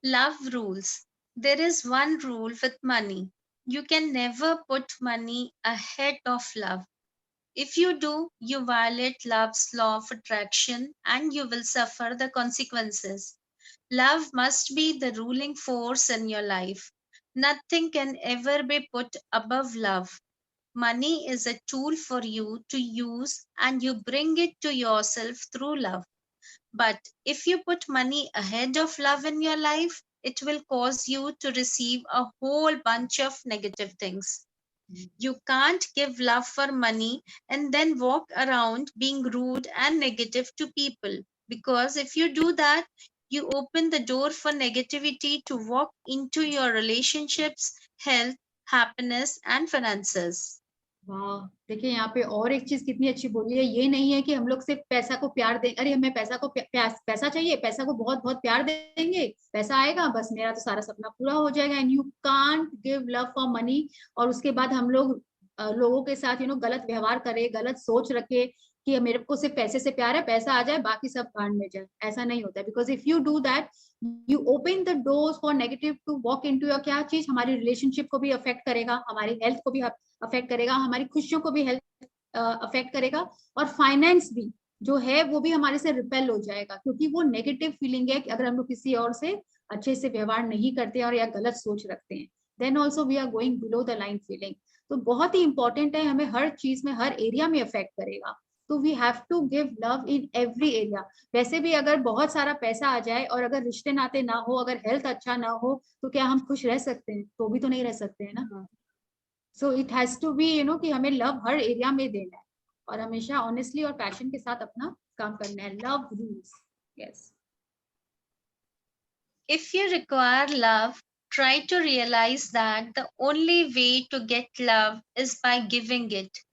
Love rules. There is one rule with money. You can never put money ahead of love. If you do, you violate love's law of attraction and you will suffer the consequences. Love must be the ruling force in your life. Nothing can ever be put above love. Money is a tool for you to use and you bring it to yourself through love. But if you put money ahead of love in your life, it will cause you to receive a whole bunch of negative things. You can't give love for money and then walk around being rude and negative to people. Because if you do that, you open the door for negativity to walk into your relationships, health, happiness, and finances. वाह, देखिए यहाँ पे और एक चीज कितनी अच्छी बोली है। ये नहीं है कि हम लोग सिर्फ पैसा को प्यार दें, अरे हमें पैसा को पैसा चाहिए, पैसा को बहुत बहुत प्यार देंगे, पैसा आएगा बस मेरा तो सारा सपना पूरा हो जाएगा। And you can't give love for money, और उसके बाद हम लोग लोगों के साथ गलत व्यवहार करे, गलत सोच रखे कि मेरे को सिर्फ पैसे से प्यार है, पैसा आ जाए बाकी सब कांड में जाए। ऐसा नहीं होता है, because if you do that you open the doors for negative to walk into your, क्या चीज हमारी रिलेशनशिप को भी अफेक्ट करेगा, हमारी हेल्थ को भी अफेक्ट करेगा, हमारी खुशियों को भी हेल्थ अफेक्ट करेगा, और फाइनेंस भी जो है वो भी हमारे से रिपेल हो जाएगा, क्योंकि वो नेगेटिव फीलिंग है कि अगर हम लोग किसी और से अच्छे से व्यवहार नहीं करते और या गलत सोच रखते हैं, then also we are going below the line feeling. तो बहुत ही इंपॉर्टेंट है, हमें हर चीज में हर एरिया में अफेक्ट करेगा। तो we have to give love in every area. वैसे भी अगर बहुत सारा पैसा आ जाए और अगर रिश्ते नाते ना हो, अगर हेल्थ अच्छा ना हो, तो क्या हम खुश रह सकते हैं? तो भी तो नहीं रह सकते हैं ना। So it has to be कि हमें लव हर एरिया में देना है और हमेशा ऑनेस्टली और पैशन के साथ अपना काम करना है। Love rules. Yes. If you require love, try to realize that the only way to get love is by giving it.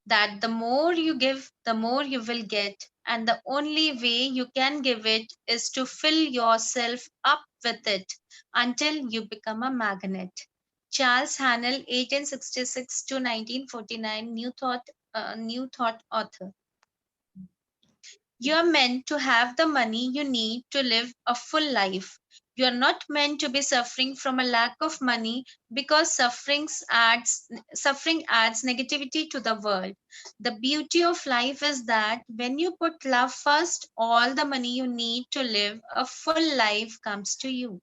That the more you give, the more you will get. And the only way you can give it is to fill yourself up with it until you become a magnet. Charles Haanel, 1866 to 1949, New Thought author. You are meant to have the money you need to live a full life. You are not meant to be suffering from a lack of money, because suffering adds negativity to the world. The beauty of life is that when you put love first, all the money you need to live a full life comes to you.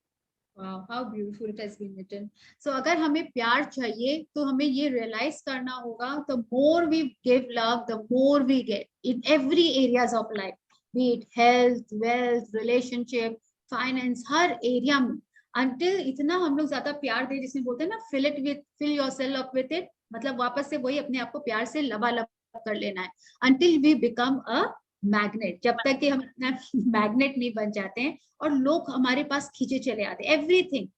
Wow, how beautiful it has been written. So अगर हमें प्यार चाहिए तो हमें ये realise करना होगा, the more we give love, the more we get in every areas of life, be it health, wealth, relationship, finance, her area में। until इतना हम लोग ज्यादा प्यार दे, जिसमें बोलते हैं ना fill yourself up with it, मतलब वापस से वही अपने आप को प्यार से लबालब कर लेना है। until we become a magnet, जब तक कि हम अपना मैग्नेट नहीं बन जाते हैं और लोग हमारे पास खींचे चले आते हैं। एवरीथिंग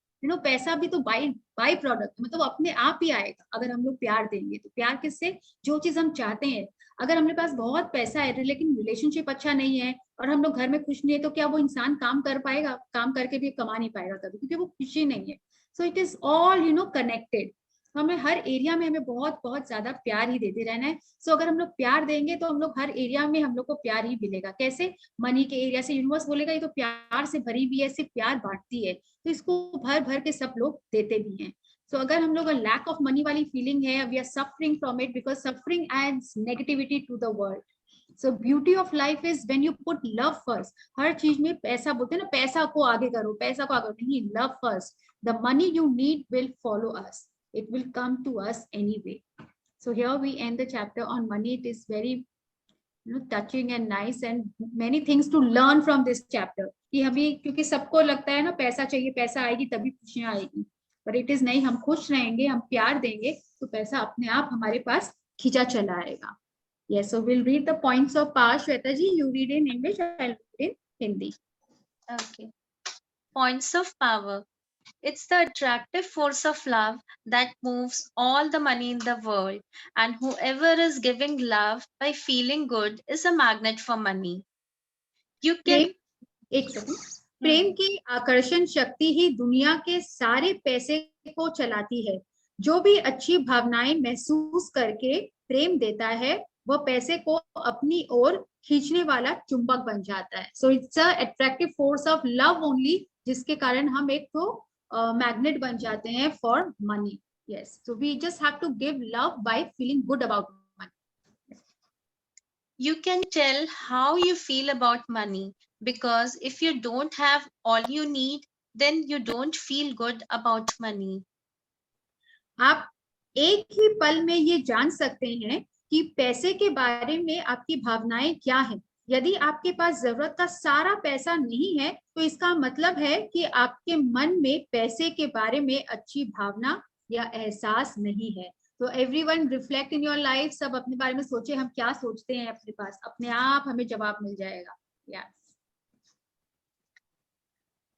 पैसा भी तो बाय प्रोडक्ट, मतलब अपने आप ही आएगा अगर हम लोग प्यार देंगे। तो प्यार किससे? जो चीज हम चाहते हैं। अगर हमारे पास बहुत पैसा है लेकिन रिलेशनशिप अच्छा नहीं है और हम लोग घर में खुश नहीं है, तो क्या वो इंसान काम कर पाएगा? काम करके भी कमा नहीं पाएगा कभी, क्योंकि वो खुशी नहीं है। So it is all connected. हमें हर एरिया में हमें बहुत बहुत ज्यादा प्यार ही देते रहना है। सो अगर हम लोग प्यार देंगे तो हम लोग हर एरिया में हम लोग को प्यार ही मिलेगा। कैसे? मनी के एरिया से यूनिवर्स बोलेगा ये तो प्यार से भरी हुई है, सिर्फ प्यार बांटती है, तो इसको भर भर के सब लोग देते भी हैं। सो अगर हम लोग लैक ऑफ मनी वाली फीलिंग है, we are suffering from it, because suffering adds negativity to the world. So beauty of life is when you put love first. हर चीज में पैसा, बोलते हैं ना पैसा को आगे करो, पैसा को आगे नहीं, love first. The money you need will follow us, it will come to us anyway. So here we end the chapter on money. It is very touching and nice and many things to learn from this chapter. कि हमें, क्योंकि सबको लगता है ना पैसा चाहिए, पैसा आएगी तभी खुशियां आएगी, पर इट इज नहीं। हम खुश रहेंगे, हम प्यार देंगे तो पैसा अपने आप हमारे पास खींचा चला आएगा। Yes, so we'll read the points of power. Shweta ji, you read in English, I'll read in Hindi. Okay. Points of power. It's the attractive force of love that moves all the money in the world, and whoever is giving love by feeling good is a magnet for money. You can एक second, प्रेम की आकर्षण शक्ति ही दुनिया के सारे पैसे को चलाती है। जो भी अच्छी भावनाएं महसूस करके प्रेम देता है वह पैसे को अपनी ओर खींचने वाला चुंबक बन जाता है। So it's a attractive force of love only, जिसके कारण हम एक तो मैग्नेट बन जाते हैं for money. Yes, so we just have to give love by feeling good about money. You can tell how you feel about money because if you don't have all you need, then you don't feel good about money. आप एक ही पल में ये जान सकते हैं कि पैसे के बारे में आपकी भावनाएं क्या हैं। यदि आपके पास जरूरत का सारा पैसा नहीं है तो इसका मतलब है कि आपके मन में पैसे के बारे में अच्छी भावना या एहसास नहीं है। तो everyone reflect in your life, सब अपने बारे में सोचे, हम क्या सोचते हैं अपने पास, अपने आप हमें जवाब मिल जाएगा। Yes.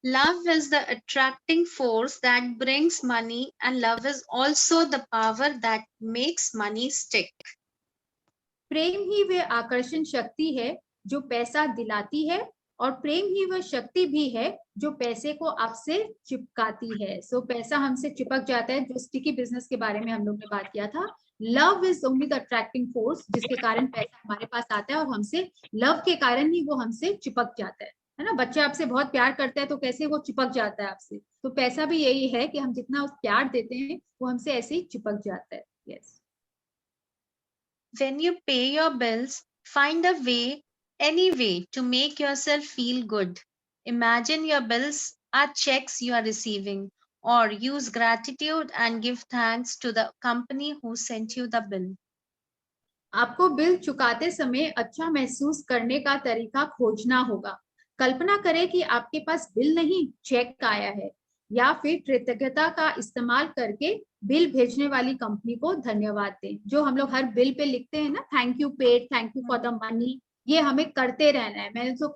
Love is the attracting force that brings money, and love is also the power that makes money stick. प्रेम ही वह आकर्षण शक्ति है जो पैसा दिलाती है, और प्रेम ही वह शक्ति भी है जो पैसे को आपसे चिपकाती है। सो पैसा हमसे चिपक जाता है, जो स्टिकी बिजनेस के बारे में हम लोग ने बात किया था। Love is only the attracting force, जिसके कारण पैसा हमारे पास आता है और हमसे लव के कारण ही वो हमसे चिपक जाता है ना। बच्चा आपसे बहुत प्यार करता है तो कैसे वो चिपक जाता है आपसे, तो पैसा भी यही है कि हम जितना उस प्यार देते हैं वो हमसे ऐसे ही चिपक जाता है। Yes. When you pay your bills, find a way, any way, to make yourself feel good. Imagine your bills are checks you are receiving, or use gratitude and give thanks to the company who sent you the bill. आपको bill चुकाते समय अच्छा महसूस करने का तरीका खोजना होगा। कल्पना करें कि आपके पास बिल नहीं, चेक आया है, या फिर कृतज्ञता का इस्तेमाल करके बिल भेजने वाली कंपनी को धन्यवाद दें। जो हम लोग हर बिल पे लिखते हैं ना, thank you paid, thank you for the money, ये हमें करते रहना है। मैंने तो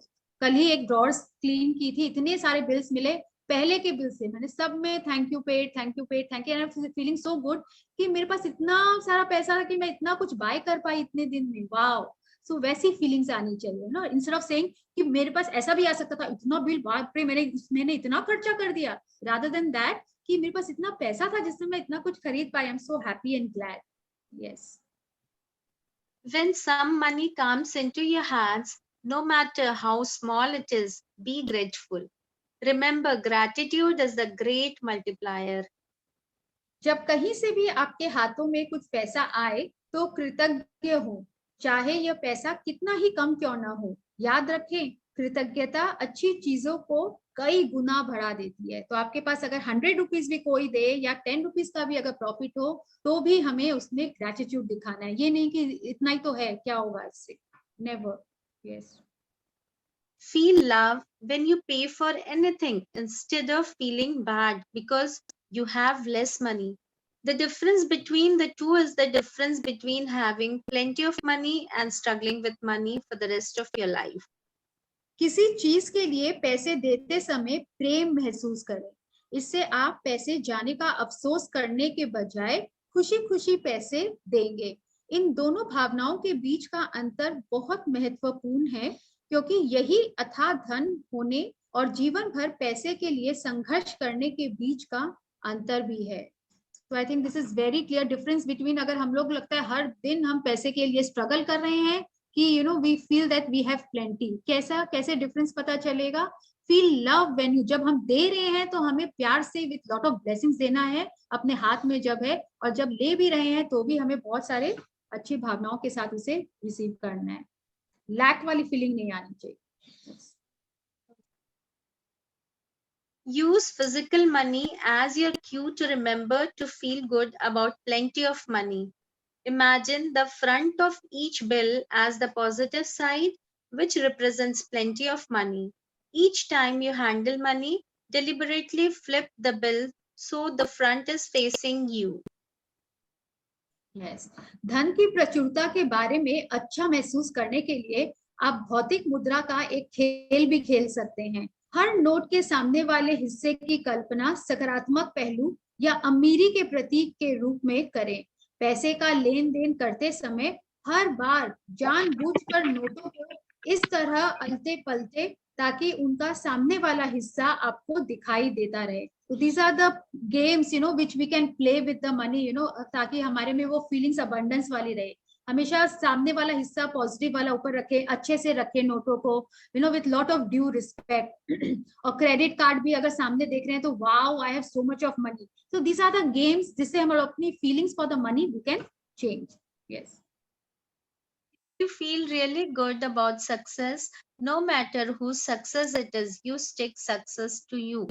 कल ही एक ड्रॉर्स क्लीन की थी, इतने सारे बिल्स मिले पहले के बिल से, मैंने सब में thank you paid, thank you paid, thank you, and feeling so good कि मेरे पास इतना सारा पैसा था कि मैं इतना कुछ बाय कर पाई इतने दिन में। वाओ। सो वैसी फीलिंग्स आनी चाहिए ना, इंस्टेड ऑफ सेइंग कि मेरे पास ऐसा भी आ सकता था, इतना बिल, बाप रे मैंने इतना खर्चा कर दिया, रादर देन दैट कि मेरे पास इतना पैसा था जिससे मैं इतना कुछ खरीद पाई। I am so happy and glad. Yes. When some money comes into your hands, no matter how small it is, be grateful. Remember, gratitude is the great multiplier. जब कहीं से भी आपके हाथों में कुछ पैसा आए तो कृतज्ञ हो, चाहे यह पैसा कितना ही कम क्यों ना हो। याद रखें, कृतज्ञता अच्छी चीजों को कई गुना बढ़ा देती है। तो आपके पास अगर 100 रुपीज भी कोई दे या 10 रुपीज का भी अगर प्रॉफिट हो तो भी हमें उसमें ग्रेटिट्यूड दिखाना है। ये नहीं कि इतना ही तो है, क्या होगा इससे, never. Yes. Feel love when you pay for anything instead of feeling bad because you have less money. The difference between the two is the difference between having plenty of money and struggling with money for the rest of your life. किसी चीज के लिए पैसे देते समय प्रेम महसूस करें, इससे आप पैसे जाने का अफसोस करने के बजाय खुशी खुशी पैसे देंगे। इन दोनों भावनाओं के बीच का अंतर बहुत महत्वपूर्ण है, क्योंकि यही अथाह धन होने और जीवन भर पैसे के लिए संघर्ष करने के बीच का अंतर भी है। तो I think this is very clear difference between, अगर हम लोग लगता है हर दिन हम पैसे के लिए स्ट्रगल कर रहे हैं कि you know we feel that we have plenty, कैसे डिफरेंस पता चलेगा। फील लव व्हेन यू, जब हम दे रहे हैं तो हमें प्यार से विथ लॉट ऑफ ब्लेसिंग्स देना है अपने हाथ में जब है, और जब ले भी रहे हैं तो भी हमें बहुत सारे अच्छी भावनाओं के साथ उसे रिसीव करना है। लैक वाली फीलिंग नहीं आनी चाहिए। Use physical money as your cue to remember to feel good about plenty of money. Imagine the front of each bill as the positive side, which represents plenty of money. Each time you handle money, deliberately flip the bill so the front is facing you. Yes. धन की प्रचुरता के बारे में अच्छा महसूस करने के लिए आप भौतिक मुद्रा का एक खेल भी खेल सकते हैं। हर नोट के सामने वाले हिस्से की कल्पना सकारात्मक पहलू या अमीरी के प्रतीक के रूप में करें। पैसे का लेन देन करते समय हर बार जानबूझकर नोटों को इस तरह अलते पलते ताकि उनका सामने वाला हिस्सा आपको दिखाई देता रहे. So these are the games, which we can play with the money, ताकि हमारे में वो फीलिंग्स अबंडेंस वाली रहे. हमेशा सामने वाला हिस्सा पॉजिटिव वाला ऊपर रखे, अच्छे से रखे नोटों को, with lot of due respect. और क्रेडिट कार्ड भी अगर सामने देख रहे हैं तो wow, I have so much of money. So these are the games जिससे हम अपनी feelings for the money we can change. Yes. You feel really good about success, no matter whose success it is, you stick success to you.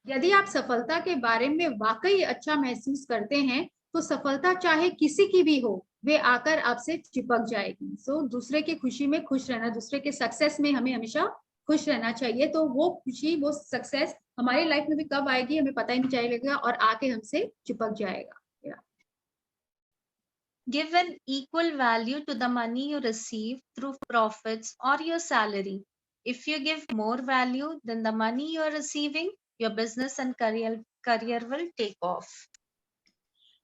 यदि आप सफलता के बारे में वाकई अच्छा महसूस करते हैं तो सफलता चाहे किसी की भी हो, वे आकर आपसे चिपक जाएगी. सो दूसरे की खुशी में खुश रहना, दूसरे के सक्सेस में हमें हमेशा खुश रहना चाहिए. तो वो खुशी, वो सक्सेस हमारी लाइफ में भी कब आएगी हमें पता ही नहीं चलेगा और आके हमसे चिपक जाएगा. Give an equal value to the money you receive through profits or your salary. If you give more value than the money you are receiving, your business and career will take off.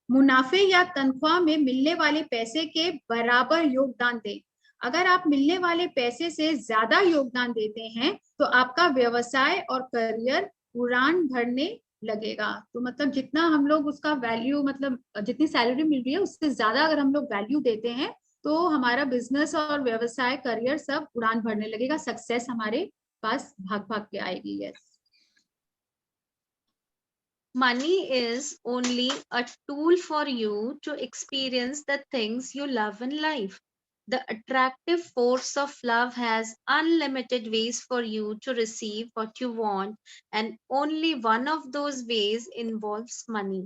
मुनाफे या तनख्वाह में मिलने वाले पैसे के बराबर योगदान दें. अगर आप मिलने वाले पैसे से ज्यादा योगदान देते हैं तो आपका व्यवसाय और करियर उड़ान भरने लगेगा. तो मतलब जितना हम लोग उसका वैल्यू, मतलब जितनी सैलरी मिल रही है उससे ज्यादा अगर हम लोग वैल्यू देते हैं तो हमारा बिजनेस और व्यवसाय, करियर सब उड़ान भरने लगेगा. सक्सेस हमारे पास भाग भाग के आएगी. Yes. Money is only a tool for you to experience the things you love in life. The attractive force of love has unlimited ways for you to receive what you want, and only one of those ways involves money.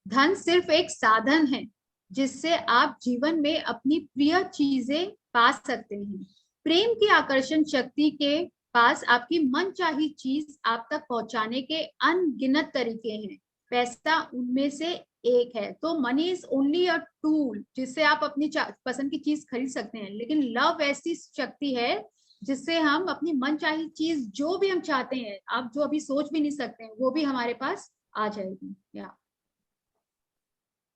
धन सिर्फ एक साधन है जिससे आप जीवन में अपनी प्रिय चीजें पा सकते हैं. प्रेम की आकर्षण शक्ति के पास आपकी मनचाही चीज आप तक पहुंचाने के अनगिनत तरीके हैं. पैसा उनमें से एक है. तो money is only a tool जिससे आप अपनी पसंद की चीज खरीद सकते हैं, लेकिन लव ऐसी शक्ति है जिससे हम अपनी मनचाही चीज जो भी हम चाहते हैं, आप जो अभी सोच भी नहीं सकते हैं, वो भी हमारे पास आ जाएगी. या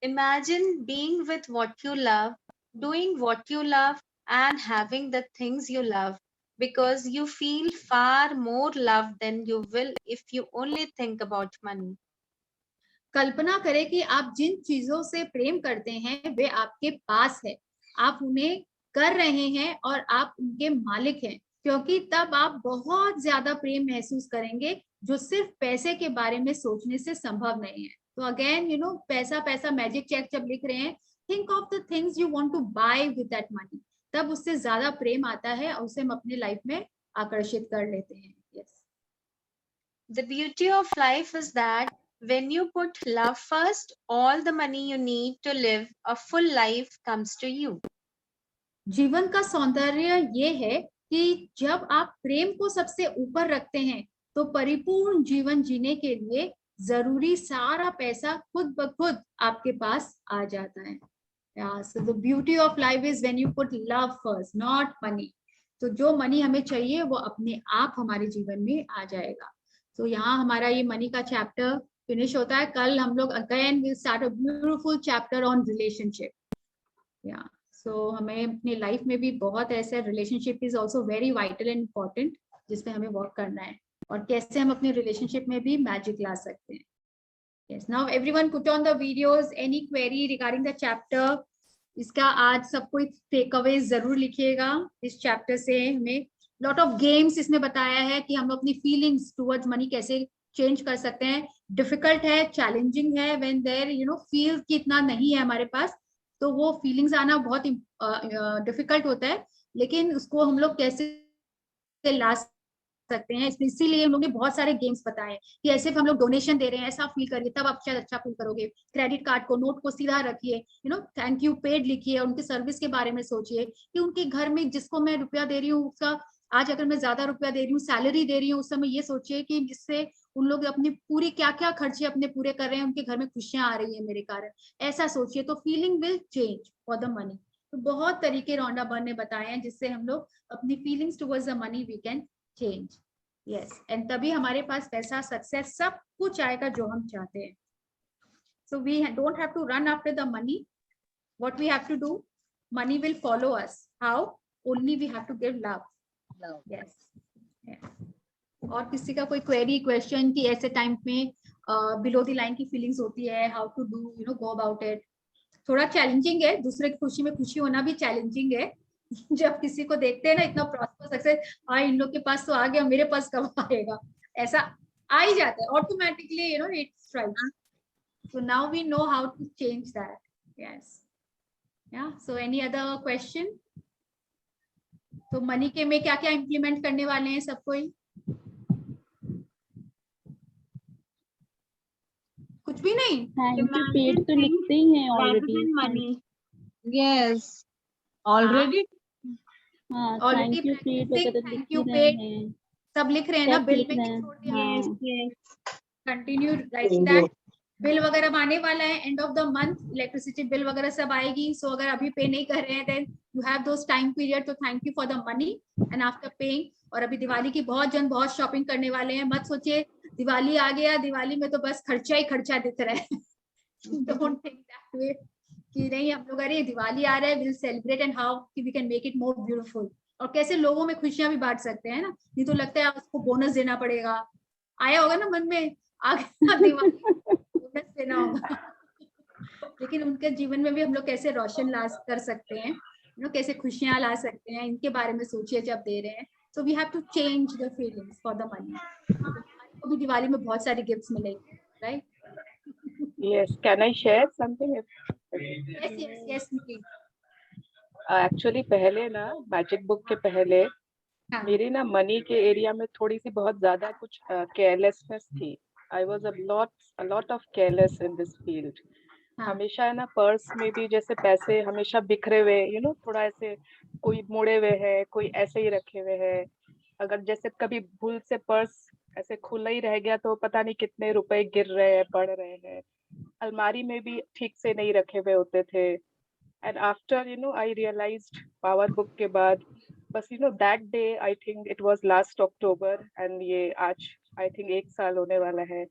Imagine being with what you love, doing what you love, and having the things you love, because you feel far more love than you will if you only think about money. कल्पना करें कि आप जिन चीजों से प्रेम करते हैं वे आपके पास है, आप उन्हें कर रहे हैं और आप उनके मालिक हैं, क्योंकि तब आप बहुत ज्यादा प्रेम महसूस करेंगे जो सिर्फ पैसे के बारे में सोचने से संभव नहीं है. तो अगेन पैसा पैसा मैजिक चेक जब लिख रहे हैं, think of the things you want to buy with that money, तब उससे ज्यादा प्रेम आता है और उसे हम अपने लाइफ में आकर्षित कर लेते हैं. Yes. The beauty of life is that when you put love first, all the money you need to live a full life comes to you. जीवन का सौंदर्य ये है कि जब आप प्रेम को सबसे ऊपर रखते हैं तो परिपूर्ण जीवन जीने के लिए जरूरी सारा पैसा खुद ब खुद आपके पास आ जाता है. So the beauty of life is when you put love first, not money. तो जो मनी हमें चाहिए वो अपने आप हमारे जीवन में आ जाएगा. तो यहाँ हमारा ये मनी का चैप्टर फिनिश होता है. कल हम लोग again will start a beautiful chapter on relationship. या सो हमें अपनी लाइफ में भी बहुत ऐसे, relationship is also very vital and important, जिसमें हमें वर्क करना है और कैसे हम अपने रिलेशनशिप में भी मैजिक ला सकते हैं. Yes, now everyone put on the videos. Any query regarding the chapter? इसका आज सब कोई टेकअवे जरूर लिखिएगा. इस चैप्टर से हमें लॉट ऑफ गेम्स इसमें बताया है कि हम अपनी फीलिंग्स टुवर्ड्स मनी कैसे चेंज कर सकते हैं. डिफिकल्ट है, चैलेंजिंग है, व्हेन देयर फील कि इतना नहीं है हमारे पास, तो वो फीलिंग्स आना बहुत डिफिकल्ट होता है, लेकिन उसको हम लोग कैसे ला सकते हैं. इसीलिए हम लोग ने बहुत सारे गेम्स बताए कि ऐसे हम लोग डोनेशन दे रहे हैं, ऐसा फील करिए तब आप शायद अच्छा फील करोगे. क्रेडिट कार्ड को, नोट को सीधा रखिए, थैंक यू पेड लिखिए, उनकी सर्विस के बारे में सोचिए कि उनके घर में जिसको मैं रुपया दे रही हूँ उसका, आज अगर मैं ज्यादा रुपया दे रही हूँ, सैलरी दे रही हूँ, उस समय ये सोचिए कि जिससे उन लोग अपनी पूरी क्या क्या खर्चे अपने पूरे कर रहे हैं, उनके घर में खुशियां आ रही है मेरे कारण, ऐसा सोचिए. तो feeling will change for the money. तो बहुत तरीके रौंडा बन ने बताए हैं जिससे हम लोग अपनी feelings towards the money we can change. Yes, and तभी हमारे पास पैसा, सक्सेस, सब कुछ आएगा जो हम चाहते हैं. So we don't have to run after the money. What we have to do, money will follow us. How? Only we have to give love. Yes. और किसी का कोई क्वेरी क्वेश्चन कि ऐसे टाइम में बिलो द लाइन की feelings होती है, how to do go about it. थोड़ा चैलेंजिंग है, दूसरे की खुशी में खुशी होना भी चैलेंजिंग है। जब किसी को देखते हैं ना इतना प्रॉस्पर सक्सेस, इन लोग के पास तो आ गया, मेरे पास कब आएगा, ऐसा आ ही जाता है automatically, it strikes. So now we know how to change that. Yes, yeah so any other question? तो मनी के में क्या क्या इम्प्लीमेंट करने वाले हैं सब कोई? कुछ भी नहीं? थैंक यू पेड तो लिखते ही हैं ऑलरेडी। Money, yes already. हाँ, ऑलरेडी थैंक यू पेड वगैरह लिख थैंक ही यू रहे पेड हैं, सब लिख रहे हैं ना, सब बिल लिख में रहे भी हैं। छोड़ दिया। हाँ, कंटिन्यू राइटिंग दैट। बिल वगैरह आने वाला है and of the month, electricity bill वगैरह सब आएगी। सो अगर अभी पे नहीं कर रहे हैं then you have those time period, तो thank you for the money and after paying. और अभी दिवाली की बहुत जन बहुत शॉपिंग करने वाले हैं, मत सोचिए दिवाली आ गया, दिवाली में तो बस खर्चा ही खर्चा दिख रहा है। डोंट थिंक दैट वे कि नहीं हम लोग अरे दिवाली आ रहा है, will celebrate and how we can make it more beautiful, और कैसे लोगों में खुशियां भी बांट सकते हैं ना। नहीं तो लगता है उसको बोनस देना पड़ेगा, आया होगा ना मन में, आ गया दिवाली बोनस देना होगा। लेकिन उनके जीवन में भी हम लोग कैसे रोशन ला कर सकते हैं, कैसे खुशियां ला सकते हैं, इनके बारे में सोचिए जब दे रहे हैं। So we have to change the feelings for the money. तो भी दिवाली में बहुत सारी गिफ्ट्स मिलेंगे, right? Yes, can I share something? Yes yes yes please. Actually पहले ना मैजिक बुक के पहले मेरी ना मनी के एरिया में थोड़ी सी बहुत ज्यादा कुछ केयरलेसनेस थी। I was a lot of careless in this field. हमेशा है ना पर्स में भी जैसे पैसे हमेशा बिखरे हुए, थोड़ा ऐसे कोई मोड़े हुए है, कोई ऐसे ही रखे हुए है। अगर जैसे कभी भूल से पर्स ऐसे खुला ही रह गया तो पता नहीं कितने रुपए गिर रहे हैं, पड़ रहे हैं। अलमारी में भी ठीक से नहीं रखे हुए होते थे। And after I realised power book के बाद, बस that day I think it was last October, and ये आज आई थिंक 1 साल होने वाला है।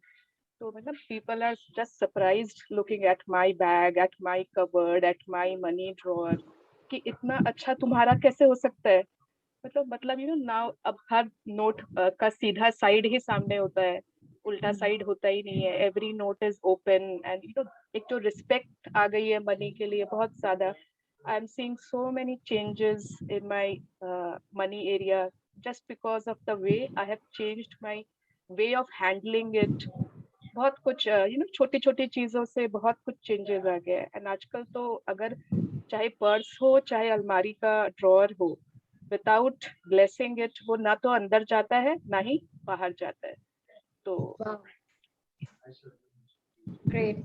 तो मतलब people are just surprised looking at my bag, at my cupboard, at my money drawer, कि इतना अच्छा तुम्हारा कैसे हो सकता है। मतलब नाउ अब हर नोट का सीधा साइड ही सामने होता है, उल्टा साइड होता ही नहीं है। Every note is open, and एक जो रिस्पेक्ट आ गई है मनी के लिए बहुत ज्यादा। I am seeing so many changes in my money area just because of the way I have changed my way of handling it. बहुत कुछ छोटी छोटी चीजों से बहुत कुछ चेंजेस आ गए। एंड आजकल तो अगर चाहे पर्स हो चाहे अलमारी का ड्रॉअर हो, विदाउट ब्लेसिंग इट वो ना तो अंदर जाता है ना ही बाहर जाता है। तो ग्रेट।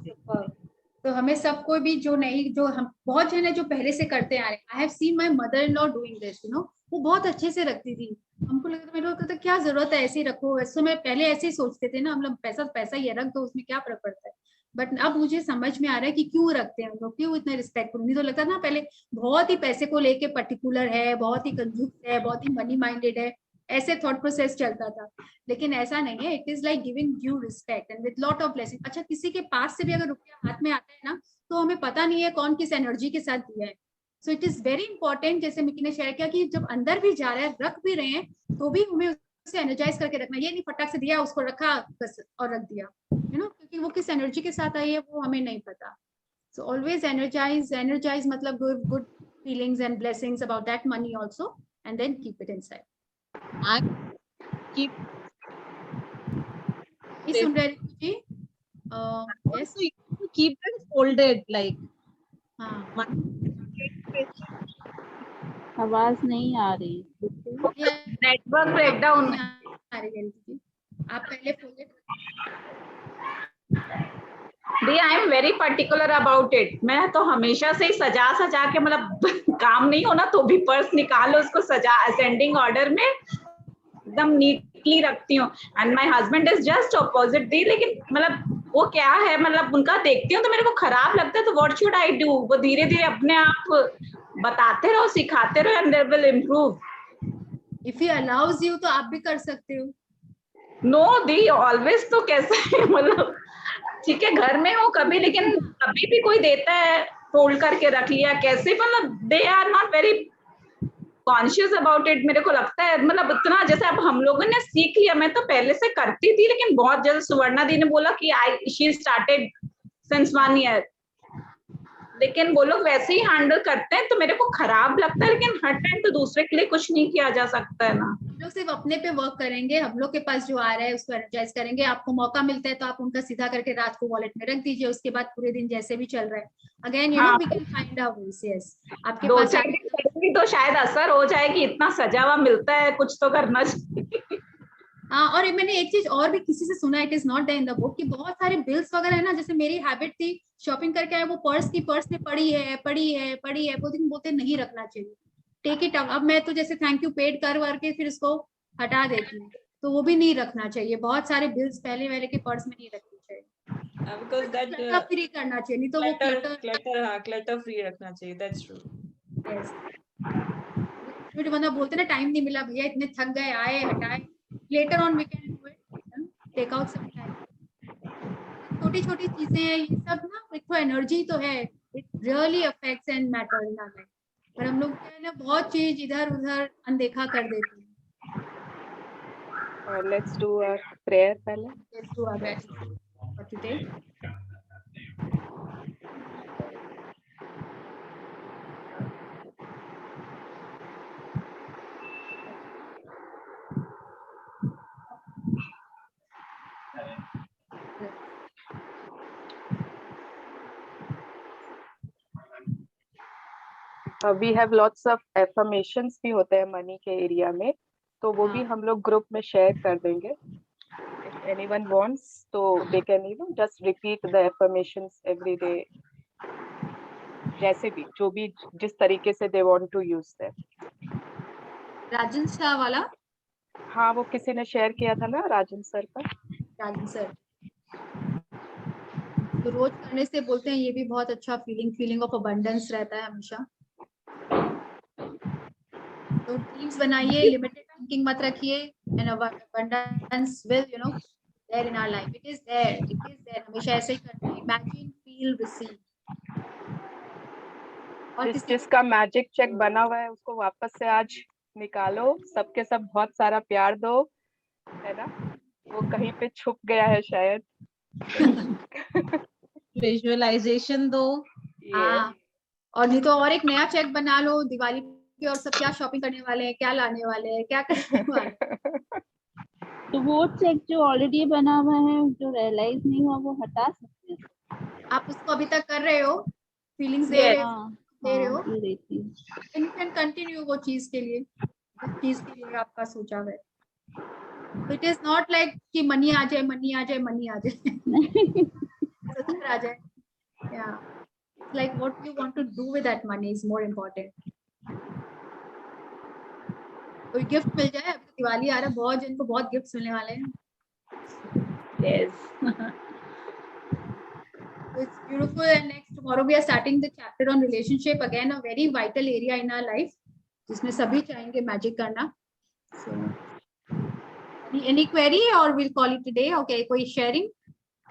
तो हमें सबको भी जो नहीं, जो हम बहुत जन है जो पहले से करते आ रहे हैं। I have seen my mother in law doing this, वो बहुत अच्छे से रखती थी। हमको लगता मेरे को था क्या जरूरत है ऐसे ही रखो, वैसे मैं पहले ऐसे ही सोचते थे ना, हम लोग पैसा पैसा ही रख दो, उसमें क्या फर्क पड़ता है। बट अब मुझे समझ में आ रहा है कि क्यों रखते हैं हम लोग, क्यों इतना रिस्पेक्टफुल। नहीं तो लगता ना पहले बहुत ही पैसे को लेके पर्टिकुलर है, बहुत ही कंजूस है, बहुत ही मनी माइंडेड है, ऐसे थॉट प्रोसेस चलता था। लेकिन ऐसा नहीं है, it is like giving due respect and with lot of blessing. अच्छा, किसी के पास से भी अगर रुपया हाथ में आता है ना, तो हमें पता नहीं है कौन किस एनर्जी के साथ दिया है। So it is very important, जैसे मिकी ने शेयर किया, कि जब अंदर भी जा रहा है, रख भी रहे हैं, तो भी हमें उसे एनर्जाइज करके रखना। ये नहीं फटाक से दिया, उसको रखा बस और रख दिया, क्योंकि वो किस एनर्जी के साथ आई है वो हमें नहीं पता। सो ऑलवेज एनर्जाइज मतलब good feelings and blessings about that money also, and then keep it inside. सुन रहे जी? yes. Keep them folded like. हाँ, आवाज नहीं आ रही। नेटवर्क ब्रेकडाउन आ रही है जी। आप पहले folded the, I am very particular about it. मैं तो हमेशा से ही सजा सजा के, मतलब काम नहीं होना तो भी पर्स निकालो, उसको सजा असेंडिंग ऑर्डर में एकदम नीटली रखती हूँ। And my husband is just opposite the, लेकिन मतलब वो क्या है, मतलब उनका देखती हूँ तो मेरे को खराब लगता है। तो व्हाट शुड आई डू? वो धीरे धीरे अपने आप बताते रहो, सिखाते रहो, and they will improve. If he allows you तो आप भी कर सकते हो। नो दी, ऑलवेज तो कैसे मतलब ठीक है घर में हो कभी, लेकिन कभी भी कोई देता है फोल्ड करके रख लिया, कैसे मतलब they are not very conscious about it, मेरे को लगता है मतलब इतना जैसे अब हम लोगों ने सीख लिया। मैं तो पहले से करती थी, लेकिन बहुत जल्द सुवर्णा दी ने बोला कि शी स्टार्टेड सिंस 1 year, लेकिन वो लोग वैसे ही हैंडल करते हैं, तो मेरे को खराब लगता है। लेकिन हर टाइम तो दूसरे के लिए कुछ नहीं किया जा सकता है ना। हम लोग सिर्फ अपने पे वर्क करेंगे, हम लोग के पास जो आ रहा है उसको एनर्जाइज करेंगे। आपको मौका मिलता है तो आप उनका सीधा करके रात को वॉलेट में रख दीजिए, उसके बाद पूरे दिन जैसे भी चल रहा है again you know we can find our ways. Yes, आपके दो पास चार दिन करेंगी तो शायद असर हो जाएगी। इतना सजा हुआ मिलता है, कुछ तो करना चाहिए। हाँ, और मैंने एक चीज और भी किसी से सुना, it is not there in the book, कि बहुत सारे बिल्स वगैरह है ना, जैसे मेरी हैबिट थी शॉपिंग करके आए वो पर्स में पड़ी है, वो दिन बोलते नहीं रखना चाहिए, टेक इट। अब मैं तो जैसे थैंक यू पेड कर के फिर इसको हटा देती हूँ, तो वो भी नहीं रखना चाहिए। बहुत सारे बिल्स पहले वाले के पर्स में नहीं रखने चाहिए, because that क्लटर फ्री करना चाहिए, नहीं तो वो clutter free रखना चाहिए, that's true. यस, जो बंदा बोलते ना टाइम नहीं मिला भैया, इतने थक गए, आए हटाए, later on we can do it, take out some time. छोटी छोटी चीजें हैं ये सब ना, एक तो एनर्जी तो है, it really affects and matter in our life, पर हम लोग क्या है ना बहुत चीज इधर उधर अनदेखा कर देते हैं। Let's do a prayer पहले. Let's do our best for today. We have lots of affirmations भी होते हैं मनी के एरिया में, तो वो भी हम लोग ग्रुप में शेयर कर देंगे. If anyone wants, so they can just repeat the affirmations every day. जैसे भी जो भी जिस तरीके से they want to use them. राजन शाह वाला, हाँ वो किसी ने शेयर किया था ना राजन सर का. राजन सर तो रोज करने से बोलते हैं ये भी बहुत अच्छा फीलिंग ऑफ अबंडेंस रहता है हमेशा। तो ड्रीम्स बनाइए, लिमिटेड थिंकिंग मत रखिए, and abundance will there in our life, it is there, हमेशा ऐसे ही करना है, इमेजिन फील रिसीव। और जिसका मैजिक चेक बना हुआ है उसको वापस से आज निकालो, सबके सब बहुत सारा प्यार दो, है ना, वो कहीं पे छुप गया है शायद। विजुअलाइजेशन दो। हाँ, और नहीं तो और एक नया चेक बना लो दिवाली पे, और सब क्या शॉपिंग करने वाले हैं, क्या लाने वाले हैं, क्या करने वाले हैं। तो वो चेक जो ऑलरेडी बना हुआ है, जो रियलाइज नहीं हुआ, वो हटा सकते हैं। आप उसको अभी तक कर रहे हो, फीलिंग्स दे रहे हो, यू कैन कंटिन्यू वो चीज के लिए, उस चीज के लिए आपका सोचा है। इट इज नॉट लाइक कि मनी आ जाए आ जाए, yeah, like what you want to do with that money is more important. कोई गिफ्ट मिल जाए, अभी दिवाली आ रहा है, बहुत जिनको बहुत गिफ्ट्स मिलने वाले हैं। Yes. So it's beautiful, and next tomorrow we are starting the chapter on relationship, again a very vital area in our life, जिसमें सभी चाहेंगे मैजिक करना। So any query or we'll call it today? Okay, कोई sharing? I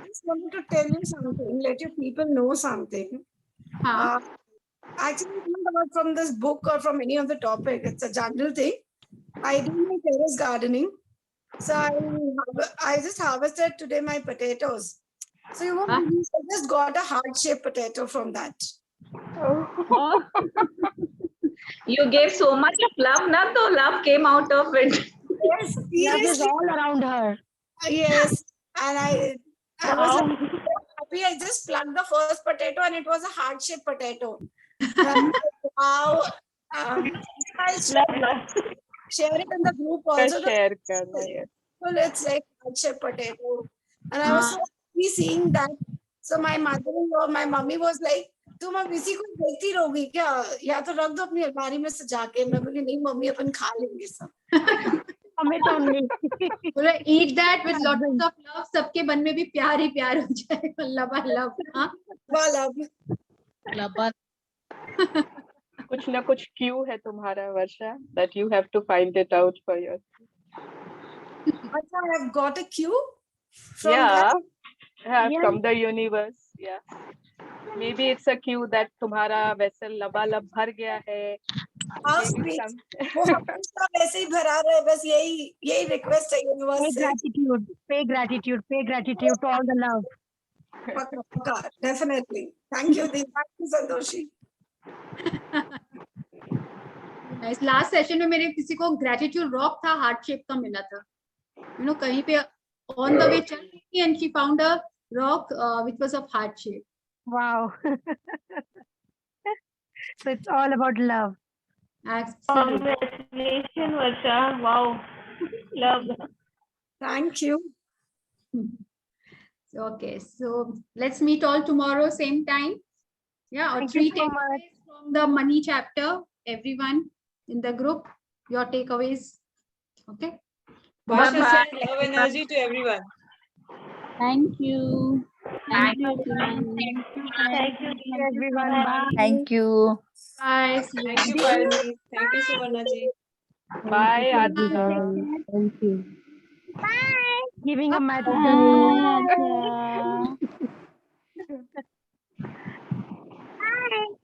just wanted to tell you something, let your people know something. Actually, it's not about from this book or from any of the topic. It's a general thing. I do my terrace gardening. So I just harvested today my potatoes. So you won't believe, I just got a heart-shaped potato from that. Oh. You gave so much of love, na, so love came out of it. Yes, love is all around her. Yes, and I was so happy. I just plucked the first potato and it was a heart-shaped potato. Wow. I'll share it in the group also. Share karna, yes. Well, it's like heart-shaped potato. And I was so happy seeing that. So my mother-in-law, my mommy was like, तुम अब इसी को देखती रहोगी क्या, या तो रख दो अपनी अलमारी में सजा के। मैं बोली नहीं मम्मी, अपन खा लेंगे सब। हमें तो नहीं। बोले eat that with lots of love, सबके मन में भी प्यार ही प्यार हो जाएगा, लव, हाँ, लव। कुछ ना कुछ क्यों है तुम्हारा वर्षा, that you have to find it out for yourself. अच्छा, I have got a cue from from the universe. Yeah. Maybe it's a cue that तुम्हारा vessel लबालब भर गया है, हाँ Maybe sweet. some. वो हमेशा वैसे ही भरा रहे, बस यही रिक्वेस्ट है यूनिवर्स से. pay gratitude to all the love. पक्का, definitely. Thank you, Deep. Thank you, Santoshi. इस लास्ट सेशन में मेरे किसी को ग्रेटिट्यूड रॉक था, हार्ट शेप का मिला था. कहीं पे ऑन द वे चल रही थी and she found a rock which was of heart shape. Wow. So it's all about love. Absolutely. Congratulations, Varsha. Wow. Love. Thank you. Okay, so let's meet all tomorrow same time. Yeah, or Thank 3 you so takeaways from the money chapter. Everyone in the group, your takeaways. Okay. Varsha send love energy to everyone. Thank you. Thank you, everyone. Thank you, everyone. Bye. Thank you. Bye. Thank you, Palni. Thank you, Suvarna ji. Bye, Adita. Thank you. Giving a magic. Bye, Adya.